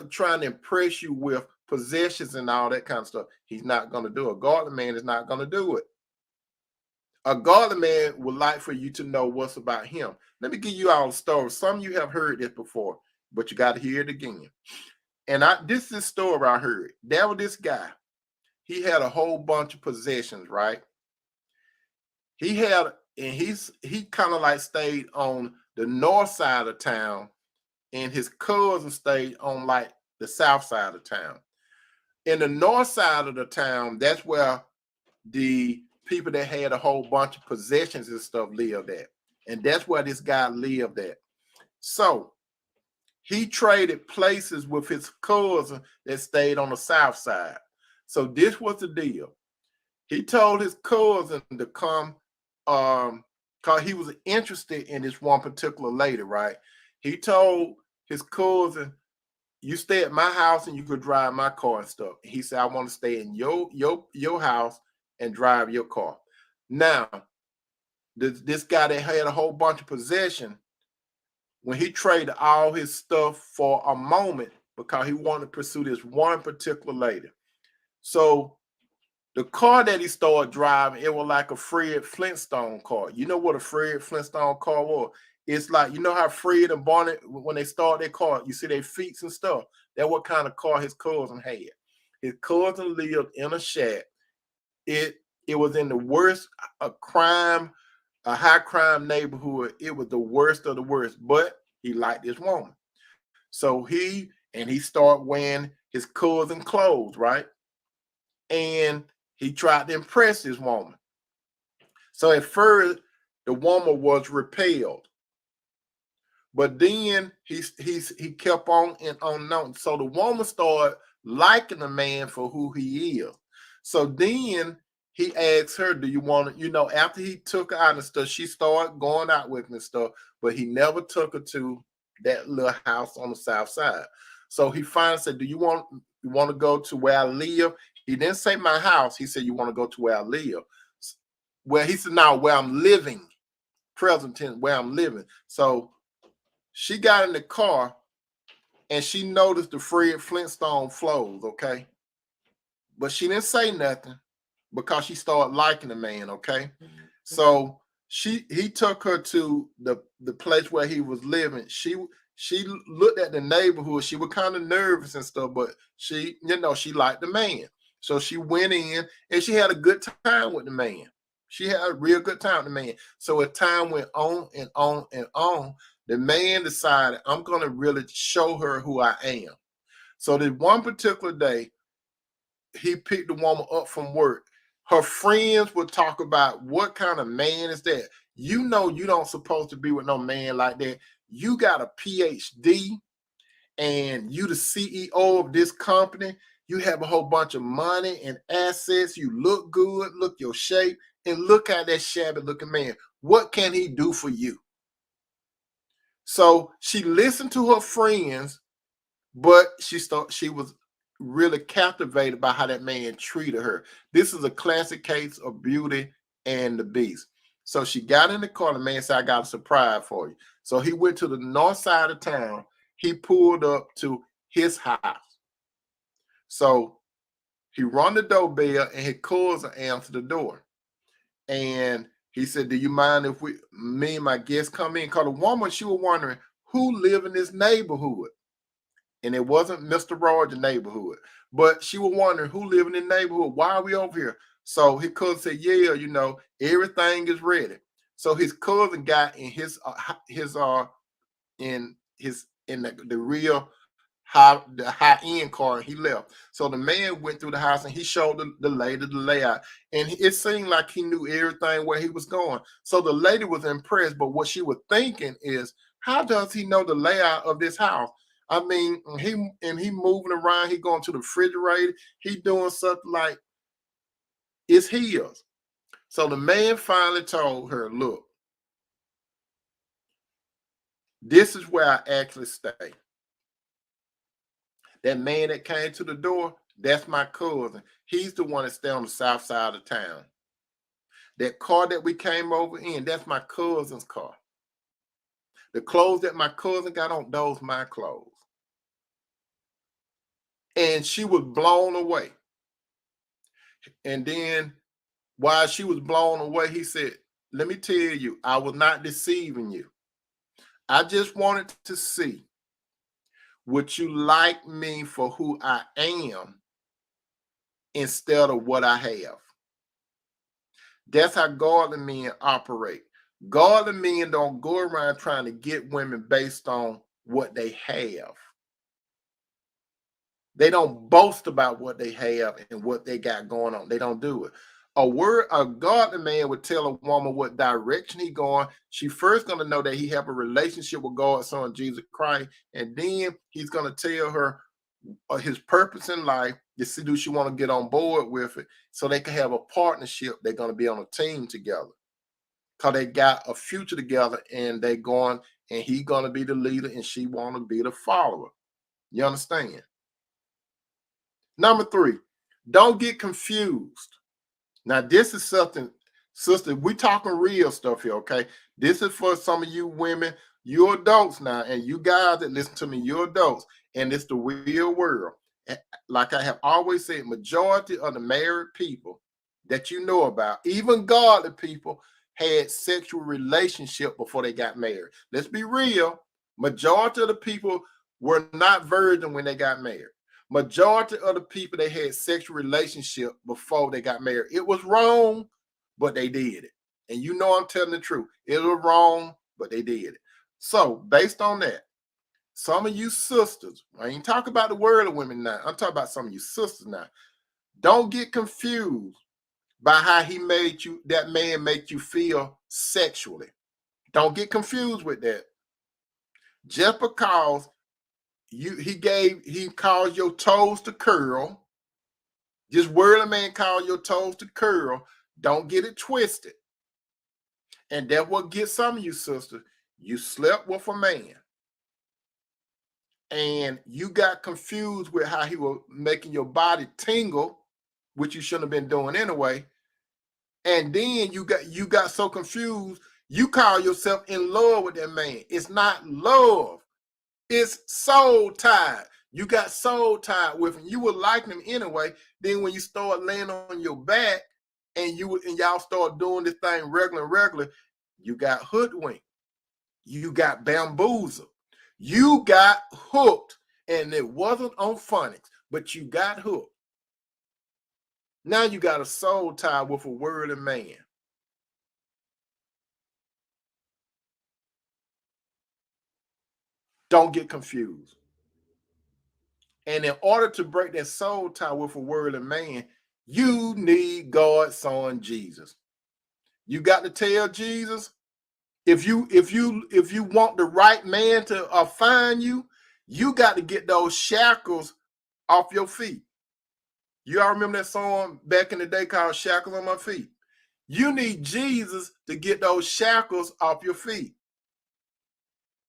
trying to impress you with possessions and all that kind of stuff. He's not going to do it. A godly man is not going to do it. A godly man would like for you to know what's about him. Let me give you all a story. Some of you have heard this before, but you got to hear it again. And this is the story I heard. There was this guy. He had a whole bunch of possessions, right? He kind of like stayed on the north side of town, and his cousin stayed on like the south side of town. In the north side of the town, that's where the people that had a whole bunch of possessions and stuff lived at. And that's where this guy lived at. So he traded places with his cousin that stayed on the south side. So this was the deal. He told his cousin to come because he was interested in this one particular lady, right? He told his cousin, you stay at my house and you could drive my car and stuff. He said, I want to stay in your house and drive your car. Now, this guy that had a whole bunch of possession, when he traded all his stuff for a moment because he wanted to pursue this one particular lady. So the car that he started driving, it was like a Fred Flintstone car. You know what a Fred Flintstone car was? It's like, you know how Fred and Barney, when they start their car, you see their feet and stuff. That's what kind of car his cousin had. His cousin lived in a shack. It was in the worst a high crime neighborhood. It was the worst of the worst, but he liked this woman. So he started wearing his cousin clothes, right? And he tried to impress this woman. So at first, the woman was repelled. But then he kept on and on. So the woman started liking the man for who he is. So then he asked her, do you want to, after he took her out and stuff, she started going out with him and stuff, but he never took her to that little house on the south side. So he finally said, do you want to go to where I live? He didn't say my house. He said, you want to go to where I live? Well, he said, no, where I'm living, present tense, where I'm living. So she got in the car and she noticed the Fred Flintstone flows, okay? But she didn't say nothing because she started liking the man, okay? So he took her to the place where he was living. She looked at the neighborhood. She was kind of nervous and stuff, but she liked the man. So she went in and she had a good time with the man. She had a real good time with the man. So as time went on and on and on, the man decided, I'm going to really show her who I am. So this one particular day, he picked the woman up from work. Her friends would talk about, what kind of man is that? You don't supposed to be with no man like that. You got a PhD and you the CEO of this company. You have a whole bunch of money and assets. You look good, look your shape, and look at that shabby looking man. What can he do for you? So she listened to her friends, but she was really captivated by how that man treated her. This is a classic case of Beauty and the Beast. So she got in the car. The man said, "I got a surprise for you." So he went to the north side of town. He pulled up to his house. So he rang the doorbell, and his cousin answered the door. And he said, "Do you mind if me and my guests come in?" Because the woman, she was wondering who lived in this neighborhood. And it wasn't Mr. Rogers' neighborhood. But she was wondering who lived in the neighborhood. Why are we over here? So his cousin said, "Yeah, everything is ready." So his cousin got in the real high end car, and he left. So the man went through the house, and he showed the lady the layout, and it seemed like he knew everything where he was going. So the lady was impressed, but what she was thinking is, how does he know the layout of this house? I mean, he moving around, he going to the refrigerator, he doing something like it's his. So the man finally told her, "Look, this is where I actually stay. That man that came to the door, that's my cousin. He's the one that stay on the south side of town. That car that we came over in, that's my cousin's car. The clothes that my cousin got on, those my clothes." And she was blown away. And then while she was blown away, he said, "Let me tell you, I was not deceiving you. I just wanted to see, would you like me for who I am instead of what I have?" That's how godly men operate. Godly men don't go around trying to get women based on what they have. They don't boast about what they have and what they got going on. They don't do it. A godly man would tell a woman what direction he going. She first going to know that he have a relationship with God's son, Jesus Christ. And then he's going to tell her his purpose in life to see, do she want to get on board with it, so they can have a partnership. They're going to be on a team together because they got a future together, and they going, and he going to be the leader and she want to be the follower. You understand? Number 3, don't get confused. Now, this is something, sister, we talking real stuff here, okay? This is for some of you women, you're adults now, and you guys that listen to me, you're adults, and it's the real world. Like I have always said, majority of the married people that you know about, even godly people, had sexual relationship before they got married. Let's be real. Majority of the people were not virgin when they got married. Majority of the people, they had sexual relationship before they got married. It was wrong, but they did it. And you know I'm telling the truth. It was wrong, but they did it. So based on that, some of you sisters, I ain't talking about the world of women now. I'm talking about some of you sisters now. Don't get confused by how that man made you feel sexually. Don't get confused with that. Just because he caused your toes to curl, just worldly man caused your toes to curl, don't get it twisted. And that's what gets some of you sisters. You slept with a man, and you got confused with how he was making your body tingle, which you shouldn't have been doing anyway. And then you got so confused, you call yourself in love with that man. It's not love. It's soul tied. You got soul tied with him. You would like him anyway. Then when you start laying on your back and y'all start doing this thing regular, you got hoodwinked. You got bamboozled. You got hooked. And it wasn't on phonics, but you got hooked. Now you got a soul tie with a worldly man. Don't get confused. And in order to break that soul tie with a worldly man, you need God's son Jesus. You got to tell Jesus, if you want the right man to find you, you got to get those shackles off your feet. You all remember that song back in the day called "Shackles on My Feet"? You need Jesus to get those shackles off your feet.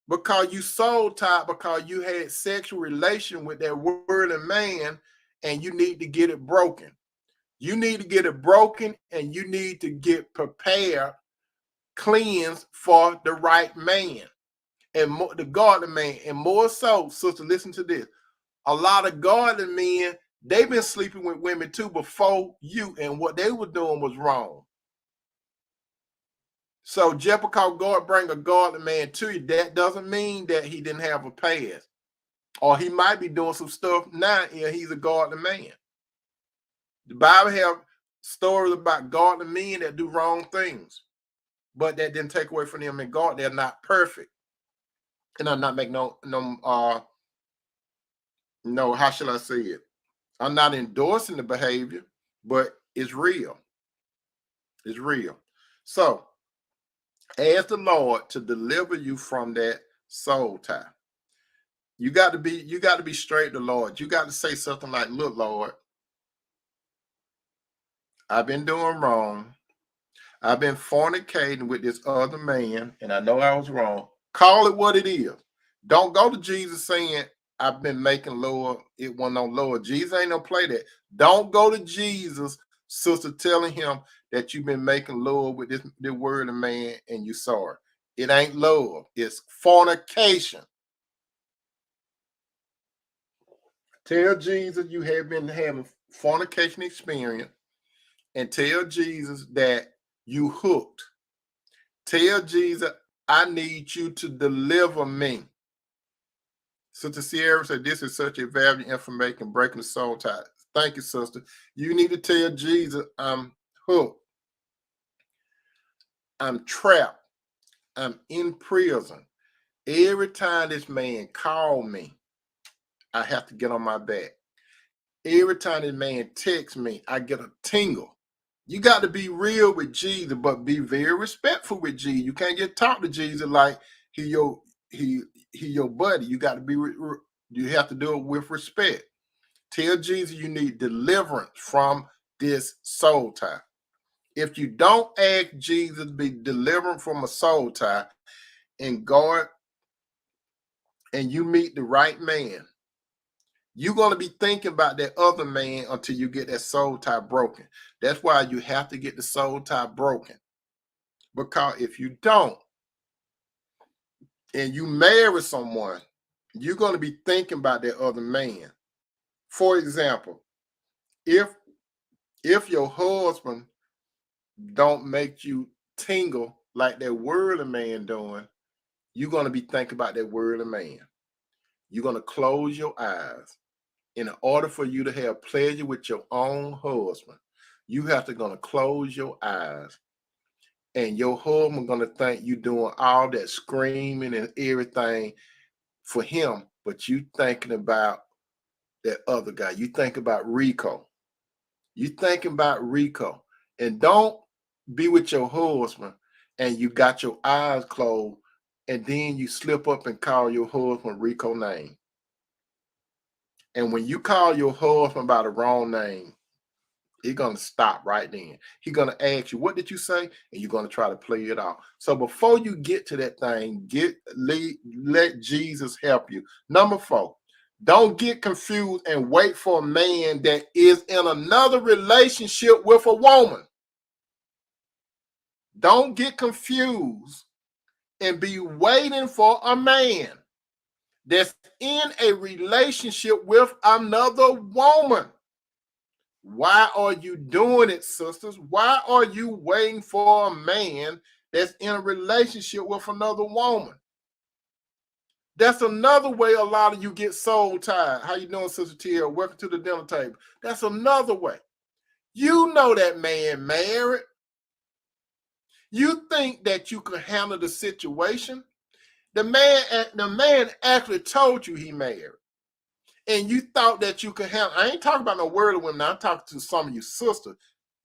because you soul tied, because you had sexual relation with that worldly man, and you need to get it broken. You need to get it broken, and you need to get prepared, cleansed for the right man, and more, the godly man. And more so, sister, listen to this. A lot of godly men, they've been sleeping with women too before you, and what they were doing was wrong. So just because God bring a godly man to you, that doesn't mean that he didn't have a past. Or he might be doing some stuff now, and he's a godly man. The Bible have stories about godly men that do wrong things, but that didn't take away from them in God. They're not perfect. And I'm not making no, how shall I say it? I'm not endorsing the behavior, but it's real. It's real. So ask the Lord to deliver you from that soul tie. You got to be straight to the Lord. You got to say something like, look, Lord, I've been doing wrong. I've been fornicating with this other man, and I know I was wrong. Call it what it is. Don't go to Jesus saying, I've been making Lord, it wasn't no Lord. Jesus ain't no play that. Don't go to Jesus, sister, telling him that you've been making Lord with this word of man and you sorry. It ain't love. It's fornication. Tell Jesus you have been having fornication experience, and tell Jesus that you hooked. Tell Jesus, I need you to deliver me. Sister Sierra said, this is such a valuable information, breaking the soul tie. Thank you, sister. You need to tell Jesus, I'm hooked. I'm trapped. I'm in prison. Every time this man called me, I have to get on my back. Every time this man texts me, I get a tingle. You got to be real with Jesus, but be very respectful with Jesus. You can't just talk to Jesus like he your buddy. You got to be. You have to do it with respect. Tell Jesus you need deliverance from this soul tie. If you don't ask Jesus to be delivered from a soul tie, and God, and you meet the right man, you're going to be thinking about that other man until you get that soul tie broken. That's why you have to get the soul tie broken. Because if you don't, and you marry someone, you're going to be thinking about that other man. For example, if your husband don't make you tingle like that worldly man doing, you're going to be thinking about that worldly man. You're going to close your eyes. In order for you to have pleasure with your own husband, you have to gonna close your eyes, and your husband gonna think you doing all that screaming and everything for him, but you thinking about that other guy. You think about Rico. You thinking about Rico, and don't be with your husband and you got your eyes closed, and then you slip up and call your husband Rico name. And when you call your husband by the wrong name, he's going to stop right then. He's going to ask you, what did you say? And you're going to try to play it off. So before you get to that thing, let Jesus help you. Number 4, don't get confused and wait for a man that is in another relationship with a woman. Don't get confused and be waiting for a man that's in a relationship with another woman. Why are you doing it, sisters? Why are you waiting for a man that's in a relationship with another woman? That's another way a lot of you get soul tied. How you doing, Sister Tia? Welcome to the dinner table. That's another way. You know that man married. You think that you can handle the situation. The man actually told you he married. And you thought that you could handle. I ain't talking about no worldly women. I'm talking to some of you sisters.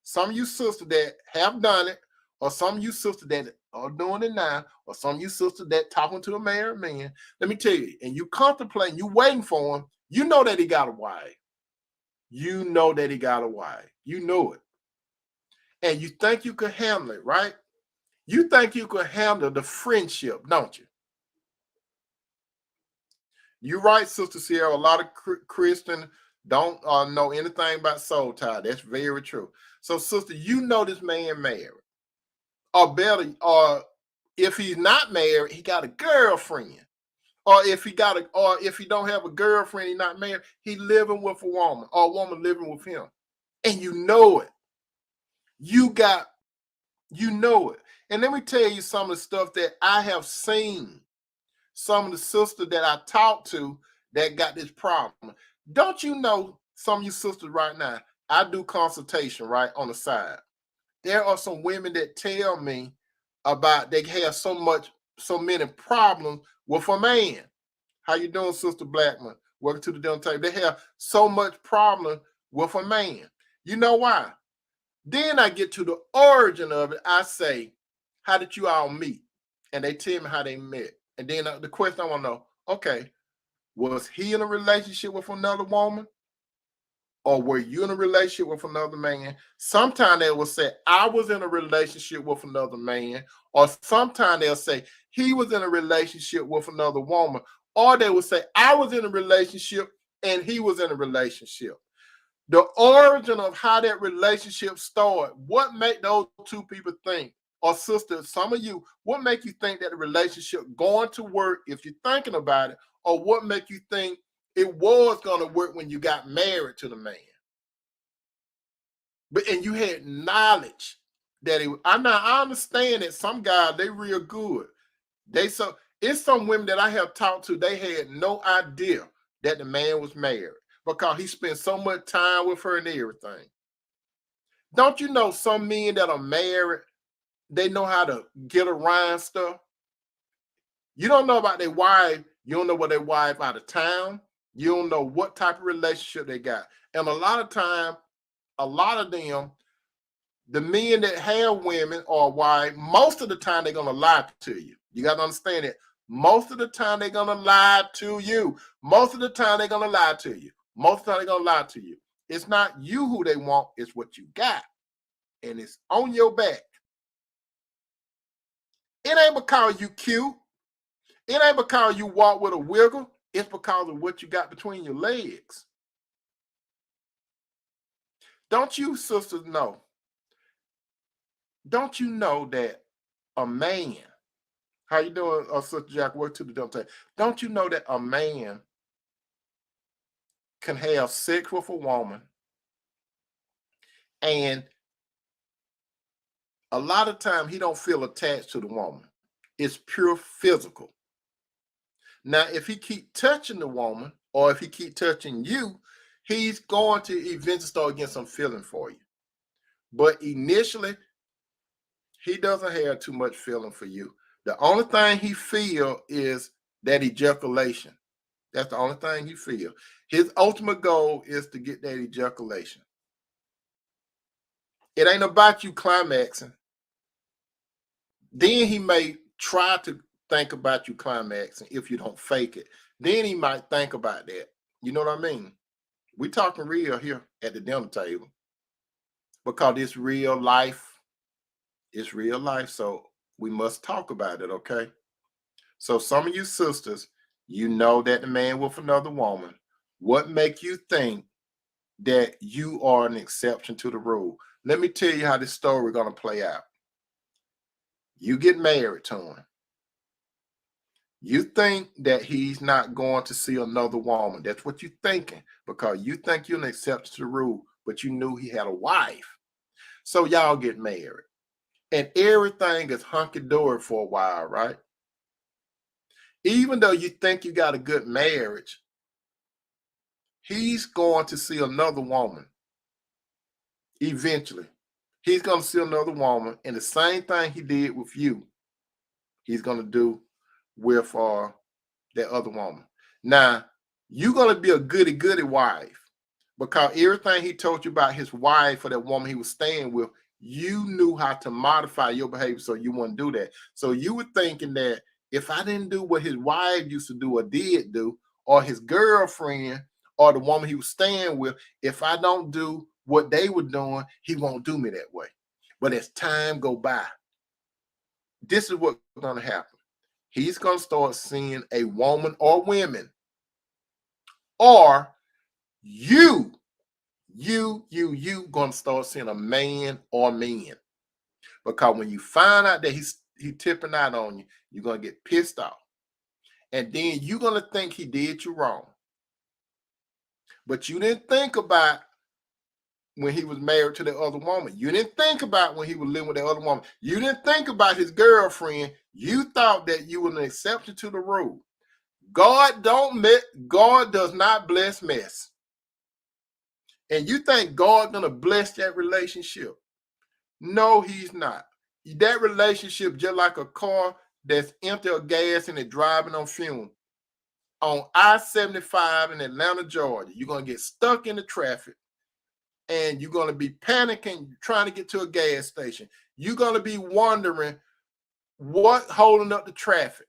Some of you sisters that have done it, or some of you sisters that are doing it now, or some of you sisters that talking to a married man. Let me tell you, and you contemplating, you waiting for him. You know that he got a wife. You know that he got a wife. You know it. And you think you could handle it, right? You think you could handle the friendship, don't you? You're right, Sister Sierra. A lot of Christians don't know anything about soul tie. That's very true. So, sister, you know this man married, or better, or if he's not married, he got a girlfriend. Or if he don't have a girlfriend, he's not married, he living with a woman, or a woman living with him. And you know it. You know it. And let me tell you some of the stuff that I have seen. Some of the sisters that I talk to that got this problem. Don't you know, some of you sisters right now, I do consultation right on the side. There are some women that tell me about they have so many problems with a man. How you doing, Sister Blackman? Welcome to the dinner table. They have so much problem with a man. You know why? Then I get to the origin of it. I say, how did you all meet? And they tell me how they met. And then the question I want to know, okay, was he in a relationship with another woman? Or were you in a relationship with another man? Sometimes they will say, I was in a relationship with another man. Or sometimes they'll say, he was in a relationship with another woman. Or they will say, I was in a relationship and he was in a relationship. The origin of how that relationship started, what made those two people think, or sisters, some of you, what make you think that the relationship going to work if you're thinking about it, or what make you think it was going to work when you got married to the man? And you had knowledge that I understand that some guys, they real good. It's some women that I have talked to, they had no idea that the man was married because he spent so much time with her and everything. Don't you know some men that are married, they know how to get around stuff? You don't know about their wife. You don't know what their wife out of town. You don't know what type of relationship they got. And a lot of time, a lot of them, the men that have women or wife, most of the time they're going to lie to you. You got to understand it. Most of the time they're going to lie to you. Most of the time they're going to lie to you. Most of the time they're going to lie to you. It's not you who they want. It's what you got. And it's on your back. It ain't because you cute. It ain't because you walk with a wiggle. It's because of what you got between your legs. Don't you sisters know? Don't you know that a man, how you doing, Sister Jack? Work to the dump tank. Don't you know that a man can have sex with a woman, and a lot of time he don't feel attached to the woman. It's pure physical. Now, if he keep touching the woman, or if he keep touching you, he's going to eventually start getting some feeling for you. But initially, he doesn't have too much feeling for you. The only thing he feel is that ejaculation. That's the only thing he feel. His ultimate goal is to get that ejaculation. It ain't about you climaxing. Then he may try to think about you climaxing if you don't fake it. Then he might think about that. You know what I mean? We talking real here at the dinner table because it's real life. It's real life, so we must talk about it, okay? So some of you sisters, you know that the man with another woman. What make you think that you are an exception to the rule? Let me tell you how this story is going to play out. You get married to him. You think that he's not going to see another woman. That's what you're thinking because you think you're an exception to the rule, but you knew he had a wife. So y'all get married. And everything is hunky-dory for a while, right? Even though you think you got a good marriage, he's going to see another woman. Eventually, he's going to see another woman, and the same thing he did with you, he's going to do with that other woman. Now, you're going to be a goody-goody wife because everything he told you about his wife or that woman he was staying with, you knew how to modify your behavior so you wouldn't do that. So you were thinking that if I didn't do what his wife used to do or did do, or his girlfriend or the woman he was staying with, if I don't do what they were doing, he won't do me that way. But as time go by, this is what's going to happen. He's going to start seeing a woman or women or you gonna start seeing a man or men. Because when you find out that he's tipping out on you, you're gonna get pissed off. And then you're gonna think he did you wrong. But you didn't think about when he was married to the other woman. You didn't think about when he was living with the other woman. You didn't think about his girlfriend. You thought that you were an exception to the rule. God does not bless mess. And you think God gonna bless that relationship? No, he's not. That relationship just like a car that's empty of gas and it driving on fumes. On I-75 in Atlanta, Georgia, you're gonna get stuck in the traffic and you're gonna be panicking, trying to get to a gas station. You're gonna be wondering what holding up the traffic,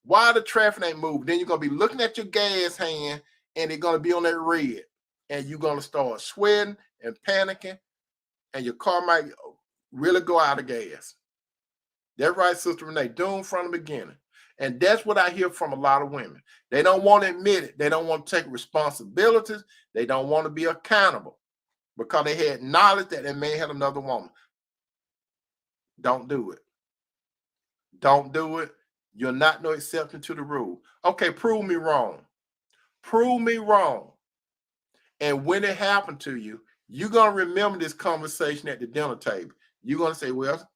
why the traffic ain't moving. Then you're gonna be looking at your gas hand and it's gonna be on that red, and you're gonna start sweating and panicking, and your car might really go out of gas. That's right, Sister Renee, doomed from the beginning. And that's what I hear from a lot of women. They don't want to admit it. They don't want to take responsibilities. They don't want to be accountable because they had knowledge that they may have another woman. Don't do it. Don't do it. You're not no exception to the rule. Okay, prove me wrong. Prove me wrong. And when it happened to you, you're going to remember this conversation at the dinner table. You're going to say, well,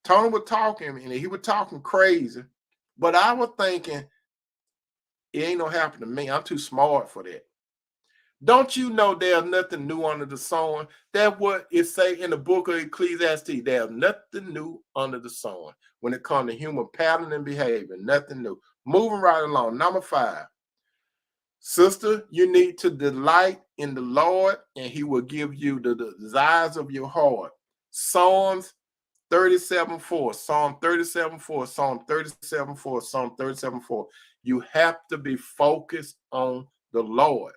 Tony was talking and he was talking crazy, but I was thinking, it ain't no happen to me. I'm too smart for that. Don't you know there's nothing new under the sun? That's what it say in the book of Ecclesiastes. There's nothing new under the sun when it comes to human pattern and behavior. Nothing new. Moving right along. Number 5. Sister, you need to delight in the Lord, and he will give you the desires of your heart. Psalms 37:4, Psalm 37:4, Psalm 37:4, Psalm 37:4. You have to be focused on the Lord.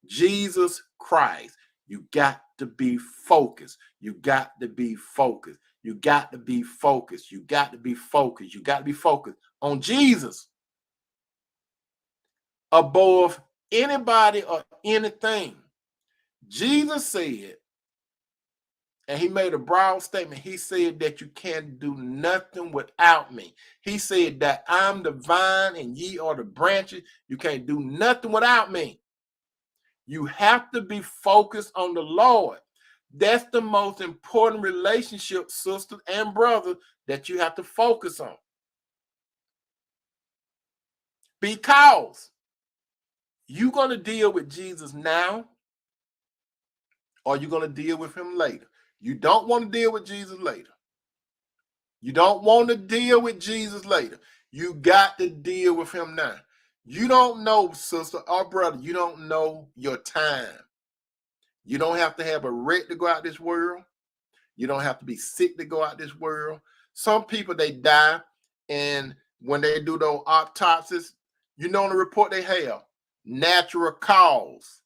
Jesus Christ. You got to be focused. You got to be focused. You got to be focused. You got to be focused. You got to be focused on Jesus above anybody or anything. Jesus said, and he made a broad statement. He said that you can't do nothing without me. He said that I'm the vine and ye are the branches. You can't do nothing without me. You have to be focused on the Lord. That's the most important relationship, sister and brother, that you have to focus on. Because you're going to deal with Jesus now, or you're going to deal with him later. You don't want to deal with Jesus later. You don't want to deal with Jesus later. You got to deal with him now. You don't know, sister or brother, you don't know your time. You don't have to have a wreck to go out this world. You don't have to be sick to go out this world. Some people, they die, and when they do those autopsies, you know the report they have, natural cause.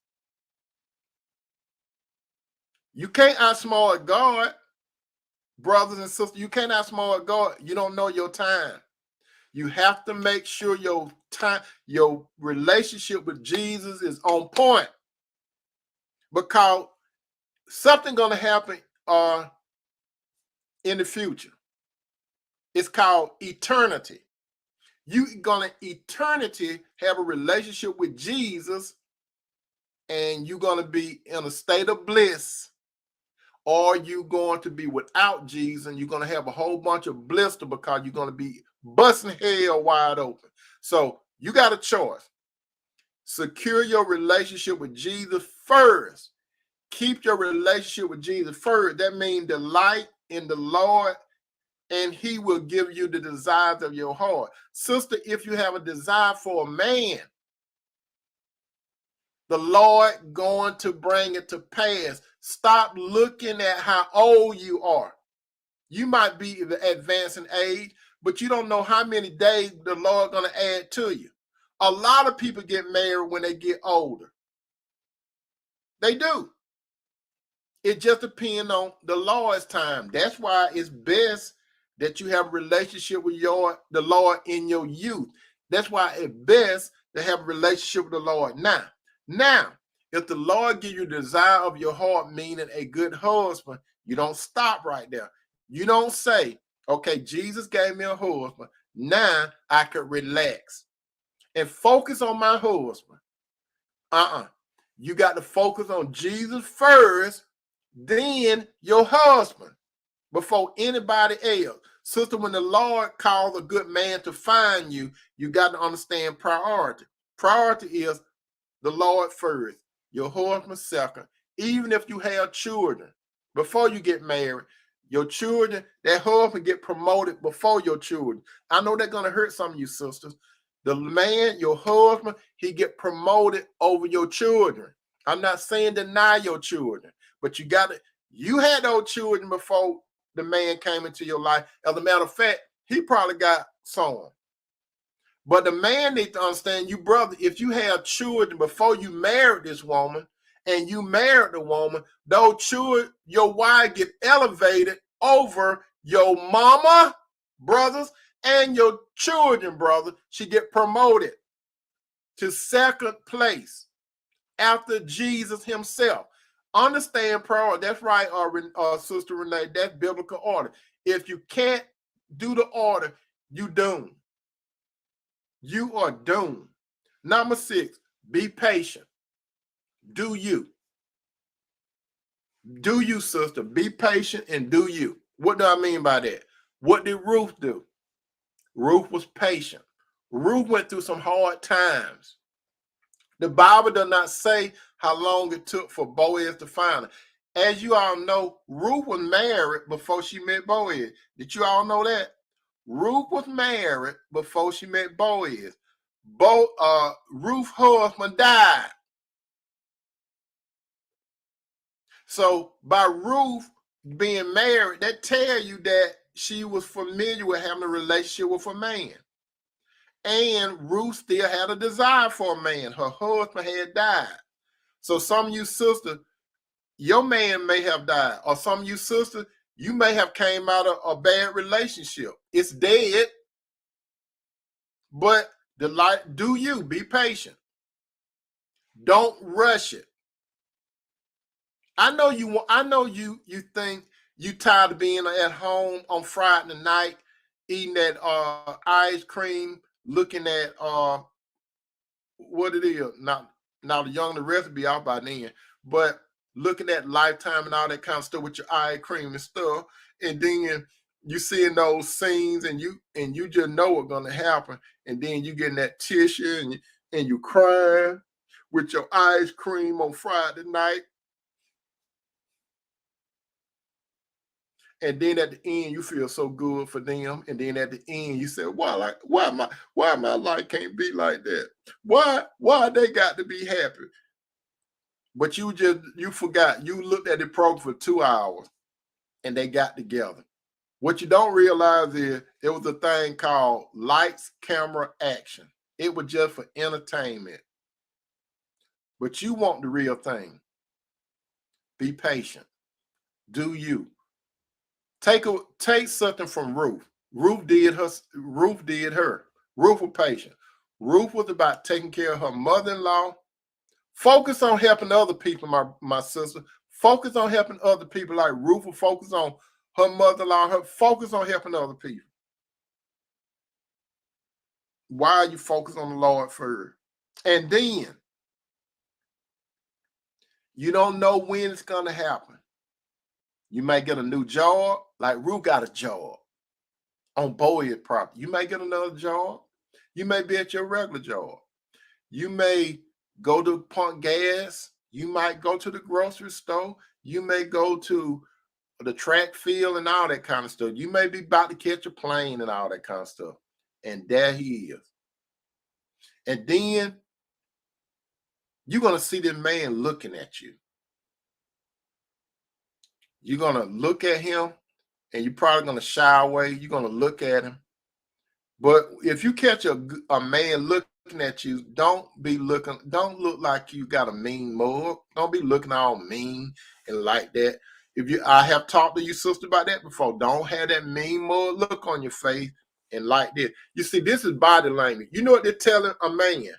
You can't outsmart God, brothers and sisters. You can't outsmart God. You don't know your time. You have to make sure your time, your relationship with Jesus is on point, because something gonna happen in the future. It's called eternity. You're gonna eternity have a relationship with Jesus, and you're gonna be in a state of bliss, or you're going to be without Jesus, and you're gonna have a whole bunch of blister because you're gonna be busting hell wide open. So you got a choice. Secure your relationship with Jesus first. Keep your relationship with Jesus first. That means delight in the Lord, and he will give you the desires of your heart. Sister, if you have a desire for a man, the Lord going to bring it to pass. Stop looking at how old you are. You might be advancing age, but you don't know how many days the Lord going to add to you. A lot of people get married when they get older. They do. It just depends on the Lord's time. That's why it's best that you have a relationship with the Lord in your youth. That's why it's best to have a relationship with the Lord now. Now, if the Lord give you the desire of your heart, meaning a good husband, you don't stop right there. You don't say, okay, Jesus gave me a husband. Now I could relax and focus on my husband. You got to focus on Jesus first, then your husband, before anybody else. Sister, when the Lord calls a good man to find you, you got to understand priority. Priority is the Lord first, your husband second. Even if you have children, before you get married, your children, that husband get promoted before your children. I know they're going to hurt some of you sisters. The man, your husband, he get promoted over your children. I'm not saying deny your children, but you had those children before the man came into your life. As a matter of fact, he probably got some. But the man needs to understand, you brother, if you have children before you married this woman and you married the woman, those children, your wife get elevated over your mama, brothers, and your children, brother. She get promoted to second place after Jesus himself. Understand priority. That's right, Sister Renee. That's biblical order. If you can't do the order, you doomed. You are doomed. Number 6, be patient. Do you. Do you, sister. Be patient and do you. What do I mean by that? What did Ruth do? Ruth was patient. Ruth went through some hard times. The Bible does not say how long it took for Boaz to find her. As you all know, Ruth was married before she met Boaz. Did you all know that? Ruth was married before she met Boaz. Ruth's husband died. So by Ruth being married, that tells you that she was familiar with having a relationship with a man. And Ruth still had a desire for a man. Her husband had died. So some of you sisters, your man may have died. Or some of you sisters, you may have came out of a bad relationship. It's dead. But do you be patient. Don't rush it. I know you think you tired of being at home on Friday night, eating that ice cream, looking at what it is. Now the young, the recipe out by then, but looking at Lifetime and all that kind of stuff with your ice cream and stuff, and then you seeing those scenes and you just know what's gonna happen, and then you getting that tissue and you crying with your ice cream on Friday night. And then at the end, you feel so good for them. And then at the end, you say, why my life can't be like that? Why they got to be happy? But you forgot. You looked at the program for 2 hours and they got together. What you don't realize is it was a thing called lights, camera, action. It was just for entertainment. But you want the real thing. Be patient. Do you. Take something from Ruth. Ruth did her. Ruth was patient. Ruth was about taking care of her mother-in-law. Focus on helping other people, my sister. Focus on helping other people like Ruth will focus on her mother-in-law. Focus on helping other people. Why are you focused on the Lord first? And then, you don't know when it's going to happen. You might get a new job, like Ruth got a job on Boyd property. You may get another job. You may be at your regular job. You may go to pump gas. You might go to the grocery store. You may go to the track field and all that kind of stuff. You may be about to catch a plane and all that kind of stuff. And there he is. And then you're going to see this man looking at you. You're going to look at him and you're probably going to shy away. You're going to look at him. But if you catch a man looking at you, don't look like you got a mean mug. Don't be looking all mean and like that. I have talked to you, sister, about that before. Don't have that mean mug look on your face and like this. You see, this is body language. You know what they're telling a man?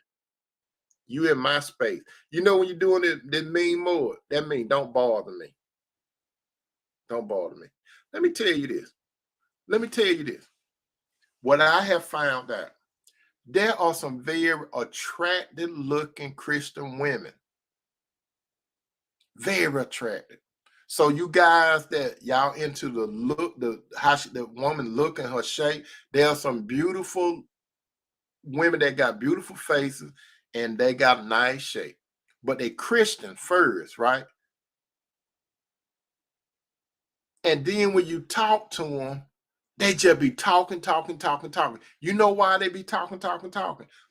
You in my space. You know when you're doing it, that mean more. That mean don't bother me. Don't bother me. Let me tell you this. Let me tell you this. What I have found out, there are some very attractive looking Christian women. Very attractive. So you guys that y'all into the look, the woman look and her shape, there are some beautiful women that got beautiful faces and they got a nice shape. But they Christian first, right? And then when you talk to them, they just be talking. You know why they be talking?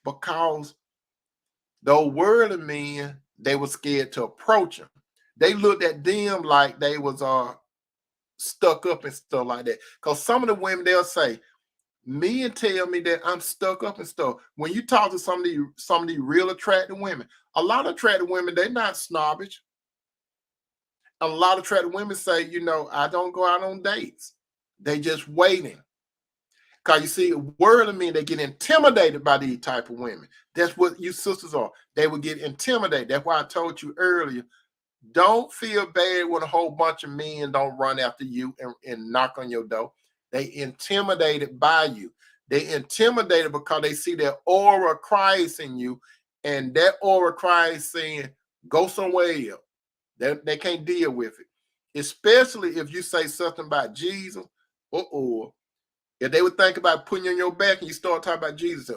Because those worldly men, they were scared to approach them. They looked at them like they was stuck up and stuff like that. Because some of the women, they'll say, men tell me that I'm stuck up and stuff. When you talk to some of these real attractive women, a lot of attractive women, they're not snobbish. A lot of attractive women say, you know, I don't go out on dates. They just waiting. Because you see, worldly men, they get intimidated by these type of women. That's what you sisters are. They will get intimidated. That's why I told you earlier, don't feel bad when a whole bunch of men don't run after you and knock on your door. They intimidated by you. They intimidated because they see that aura of Christ in you, and that aura of Christ saying, go somewhere else. They can't deal with it. Especially if you say something about Jesus, if they would think about putting you on your back and you start talking about Jesus,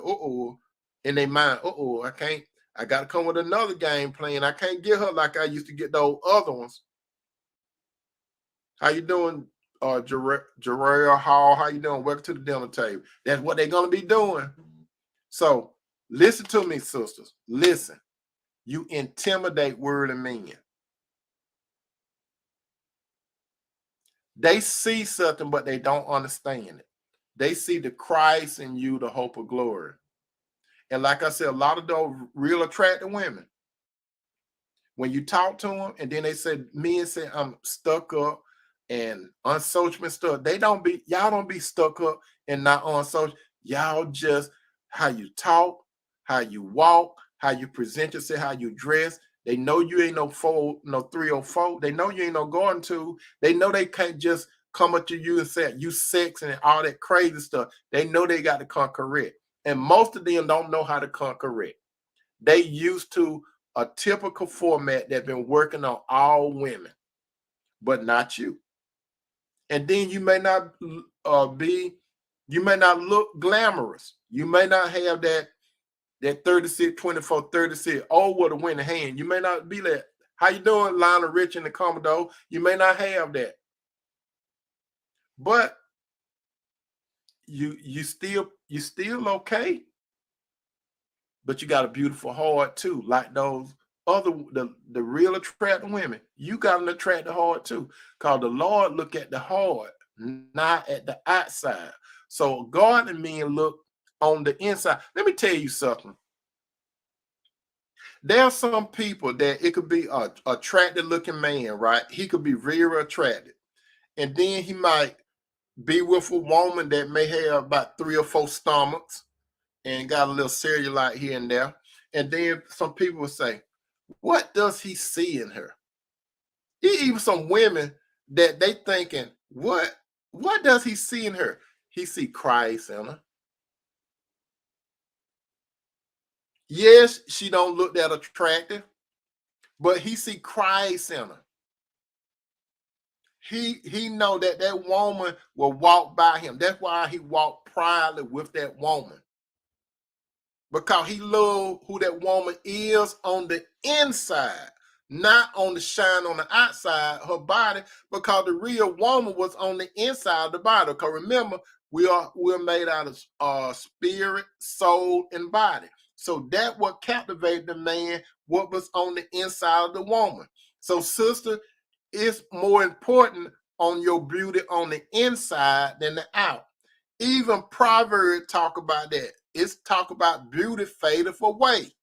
in their mind, I can't. I got to come with another game plan. I can't get her like I used to get those other ones. How you doing, Youre Hall? How you doing? Welcome to the dinner table. That's what they're going to be doing. So listen to me, sisters. Listen. You intimidate worldly men. They see something, but they don't understand it. They see the Christ in you, the hope of glory. And like I said, a lot of those real attractive women, when you talk to them and then they say, men say, I'm stuck up and unsocial and stuff, y'all don't be stuck up and not unsocial. Y'all just how you talk, how you walk, how you present yourself, how you dress. They know you ain't no 304. They know you ain't no going to. They know they can't just come up to you and say you sex and all that crazy stuff. They know they got to come correct. And most of them don't know how to come correct. They used to a typical format that's been working on all women, but not you. And then you may not you may not look glamorous. You may not have that 36, 24, 36, with a winning hand. You may not be that. How you doing, Lionel Rich in the Commodore? You may not have that. But you still okay. But you got a beautiful heart too, like those other the real attractive women. You got an attractive heart too, because the Lord look at the heart, not at the outside. So God and men look on the inside. Let me tell you something. There are some people that it could be a attractive looking man, right? He could be very attractive, and then he might be with a woman that may have about 3 or 4 stomachs and got a little cellulite here and there. And then some people will say, what does he see in her? Even some women that they thinking, what does he see in her? He see Christ in her. Yes, she don't look that attractive, but he see Christ in her. He know that woman will walk by him. That's why he walked proudly with that woman. Because he loved who that woman is on the inside, not on the shine on the outside, her body, because the real woman was on the inside of the body. Because remember, we're made out of spirit, soul, and body. So that what captivated the man, what was on the inside of the woman. So, sister, it's more important on your beauty on the inside than the out. Even Proverbs talk about that. It's talk about beauty fadeth away.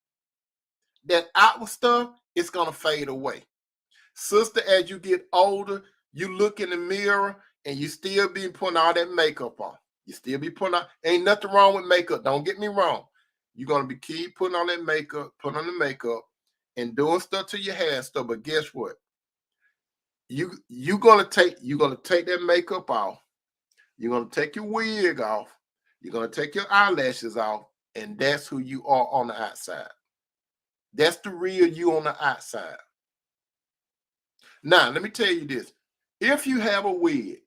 That outward stuff is going to fade away. Sister, as you get older, you look in the mirror and you still be putting all that makeup on. You still be putting on, ain't nothing wrong with makeup. Don't get me wrong. You're gonna be keep putting on that makeup, putting on the makeup, and doing stuff to your hair and stuff. But guess what? You're gonna take that makeup off. You're gonna take your wig off. You're gonna take your eyelashes off, and that's who you are on the outside. That's the real you on the outside. Now, let me tell you this: if you have a wig,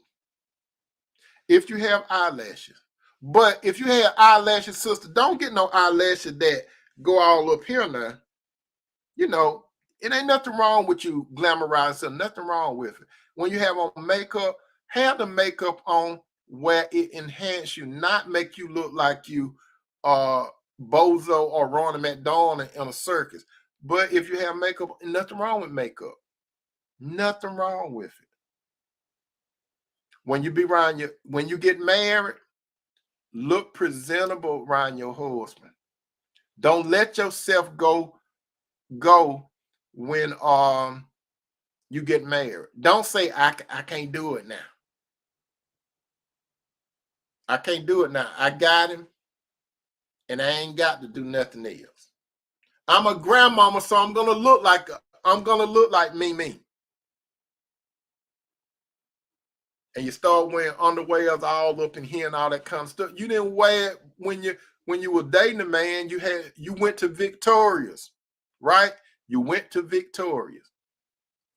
if you have eyelashes, but if you have eyelashes, sister, don't get no eyelashes that go all up here now. You know, it ain't nothing wrong with you glamorizing something, nothing wrong with it. When you have on makeup, have the makeup on where it enhance you, not make you look like you Bozo or Ronald McDonald in a circus. But if you have makeup, nothing wrong with makeup. Nothing wrong with it. When you be around when you get married, look presentable around your husband. Don't let yourself go when you get married. Don't say I can't do it now. I can't do it now. I got him, and I ain't got to do nothing else. I'm a grandmama, so I'm gonna look like me. And you start wearing underwears all up in here and all that kind of stuff. You didn't wear it when you were dating a man. You went to Victoria's, right? You went to Victoria's,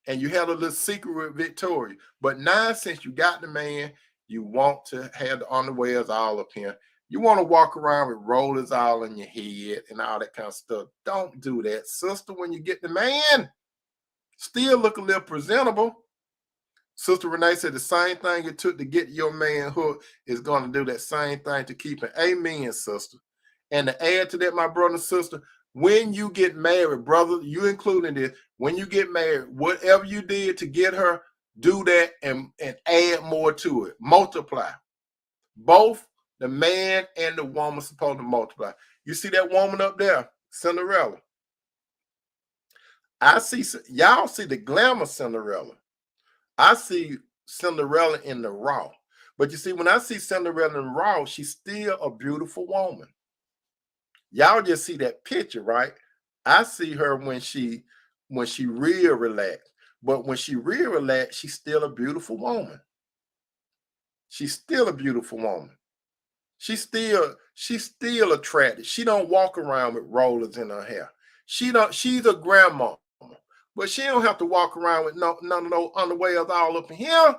and you had a little secret with Victoria. But now, since you got the man, you want to have the underwears all up here. You want to walk around with rollers all in your head and all that kind of stuff. Don't do that, sister. When you get the man, still look a little presentable. Sister Renee said the same thing it took to get your man hooked is going to do that same thing to keep it. Amen, sister. And to add to that, my brother and sister, when you get married, brother, you including this, when you get married, whatever you did to get her, do that and add more to it. Multiply. Both the man and the woman supposed to multiply. You see that woman up there, Cinderella? Y'all see the glamour Cinderella. I see Cinderella in the raw. But you see, when I see Cinderella in the raw, she's still a beautiful woman. Y'all just see that picture, right? I see her when she real relaxed. But when she real relaxed, she's still a beautiful woman. She's still a beautiful woman. She's still attractive. She don't walk around with rollers in her hair. She's a grandma. But she don't have to walk around with none of those underwears all up in here.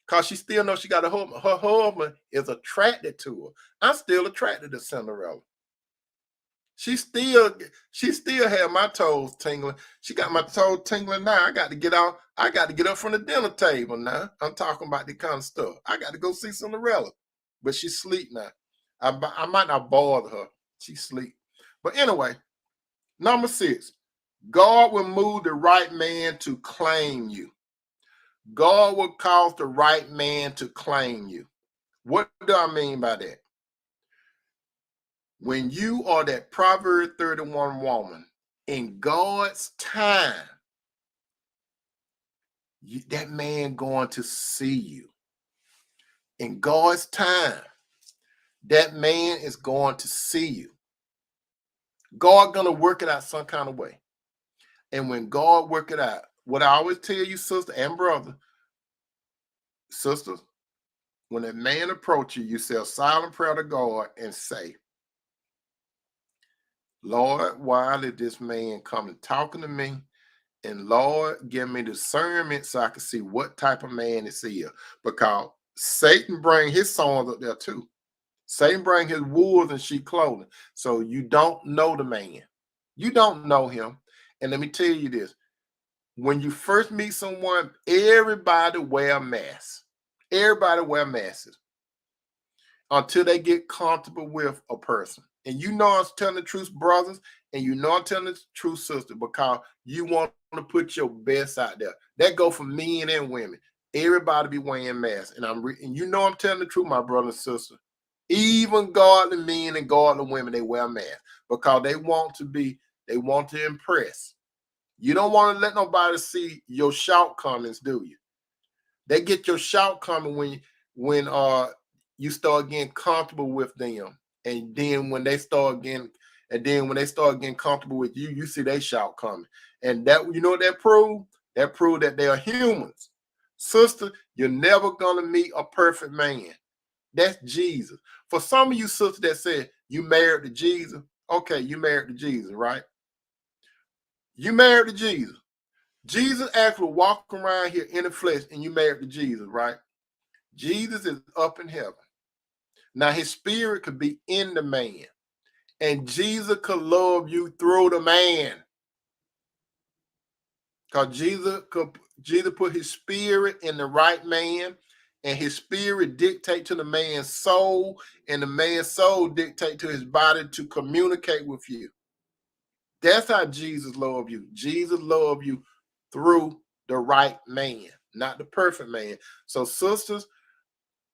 Because she still knows she got a husband. Her husband is attracted to her. I'm still attracted to Cinderella. She still had my toes tingling. She got my toes tingling now. I got to get out. I got to get up from the dinner table now. I'm talking about the kind of stuff. I got to go see Cinderella. But she's asleep now. I might not bother her. She's asleep. But anyway, number 6. God will move the right man to claim you. God will cause the right man to claim you. What do I mean by that? When you are that Proverbs 31 woman, in God's time, that man going to see you. In God's time, that man is going to see you. God going to work it out some kind of way. And when God work it out, what I always tell you, sister and brother, sisters, when a man approach you, you say a silent prayer to God and say, Lord, why did this man come and talking to me? And Lord, give me discernment so I can see what type of man is here. Because Satan bring his sons up there too. Satan bring his wolves and sheep clothing. So you don't know the man. You don't know him. And let me tell you this. When you first meet someone, everybody wear masks. Everybody wear masks until they get comfortable with a person. And you know I'm telling the truth, brothers, and you know I'm telling the truth, sister, because you want to put your best out there. That go for men and women. Everybody be wearing masks. And you know I'm telling the truth, my brother and sister. Even godly men and godly women, they wear masks because they want to impress. You don't want to let nobody see your shortcomings, do you? They get your shortcoming when you start getting comfortable with them And then when they start getting comfortable with you, you see they shout coming. And that, you know what that proves? That proves that they are humans. Sister, you're never gonna meet a perfect man. That's Jesus. For some of you sisters that said you married to Jesus, okay, you married to Jesus, right? You married to Jesus. Jesus actually walking around here in the flesh, and you married to Jesus, right? Jesus is up in heaven. Now his spirit could be in the man, and Jesus could love you through the man. Because Jesus put his spirit in the right man, and his spirit dictate to the man's soul, and the man's soul dictate to his body to communicate with you. That's how Jesus loved you. Jesus loved you through the right man, not the perfect man. So sisters,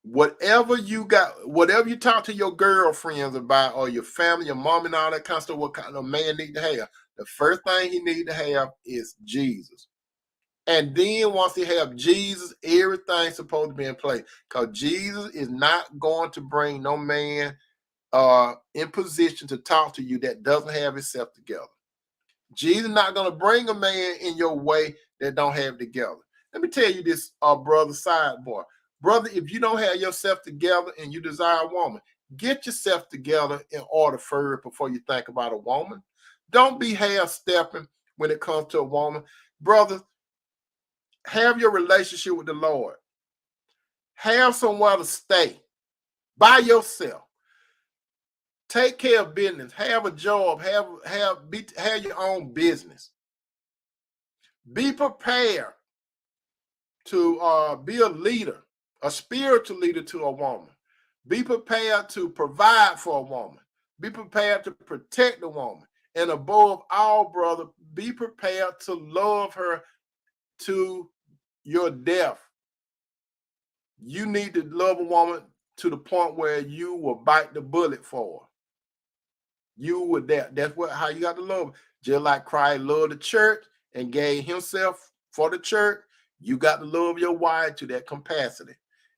whatever you got, whatever you talk to your girlfriends about, or your family, your mom and all that kind of stuff, what kind of man need to have, the first thing he need to have is Jesus. And then once he have Jesus, everything's supposed to be in place. Because Jesus is not going to bring no man in position to talk to you that doesn't have himself together. Jesus not going to bring a man in your way that don't have it together. Let me tell you this, brother, sidebar. Brother, if you don't have yourself together and you desire a woman, get yourself together in order first before you think about a woman. Don't be half-stepping when it comes to a woman. Brother, have your relationship with the Lord. Have somewhere to stay by yourself. Take care of business. Have a job. Have your own business. Be prepared to be a leader, a spiritual leader to a woman. Be prepared to provide for a woman. Be prepared to protect the woman. And above all, brother, be prepared to love her to your death. You need to love a woman to the point where you will bite the bullet for her. You would that's how you got to love her. Just like Christ loved the church and gave himself for the church, you got to love your wife to that capacity.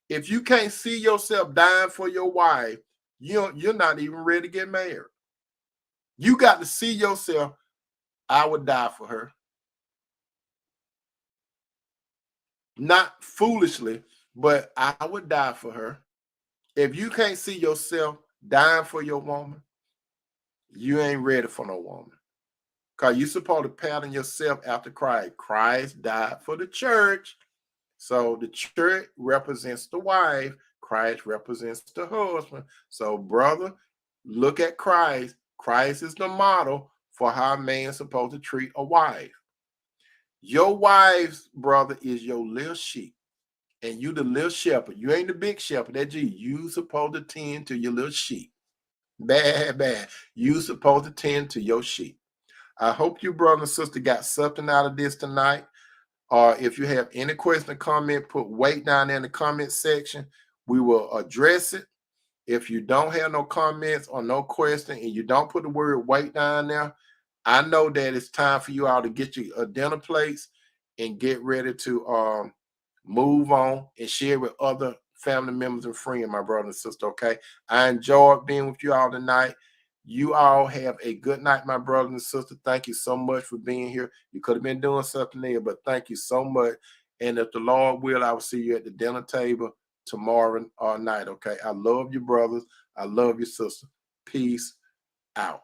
If you can't see yourself dying for your wife, you're not even ready to get married. You got to see yourself, I would die for her. Not foolishly, but I would die for her. If you can't see yourself dying for your woman, you ain't ready for no woman. Because you're supposed to pattern yourself after Christ. Christ died for the church. So the church represents the wife. Christ represents the husband. So, brother, look at Christ. Christ is the model for how a man's supposed to treat a wife. Your wife's brother is your little sheep. And you the little shepherd. You ain't the big shepherd. That's you supposed to tend to your little sheep. Bad. You supposed to tend to your sheep. I hope you, brother and sister, got something out of this tonight. If you have any question or comment, put weight down there in the comment section. We will address it. If you don't have no comments or no question and you don't put the word weight down there, I know that it's time for you all to get you a dinner place and get ready to move on and share with other family members and friends, my brother and sister, okay? I enjoyed being with you all tonight. You all have a good night, my brother and sister. Thank you so much for being here. You could have been doing something there, but thank you so much. And if the Lord will, I will see you at the dinner table tomorrow night, okay? I love you, brothers. I love you, sister. Peace out.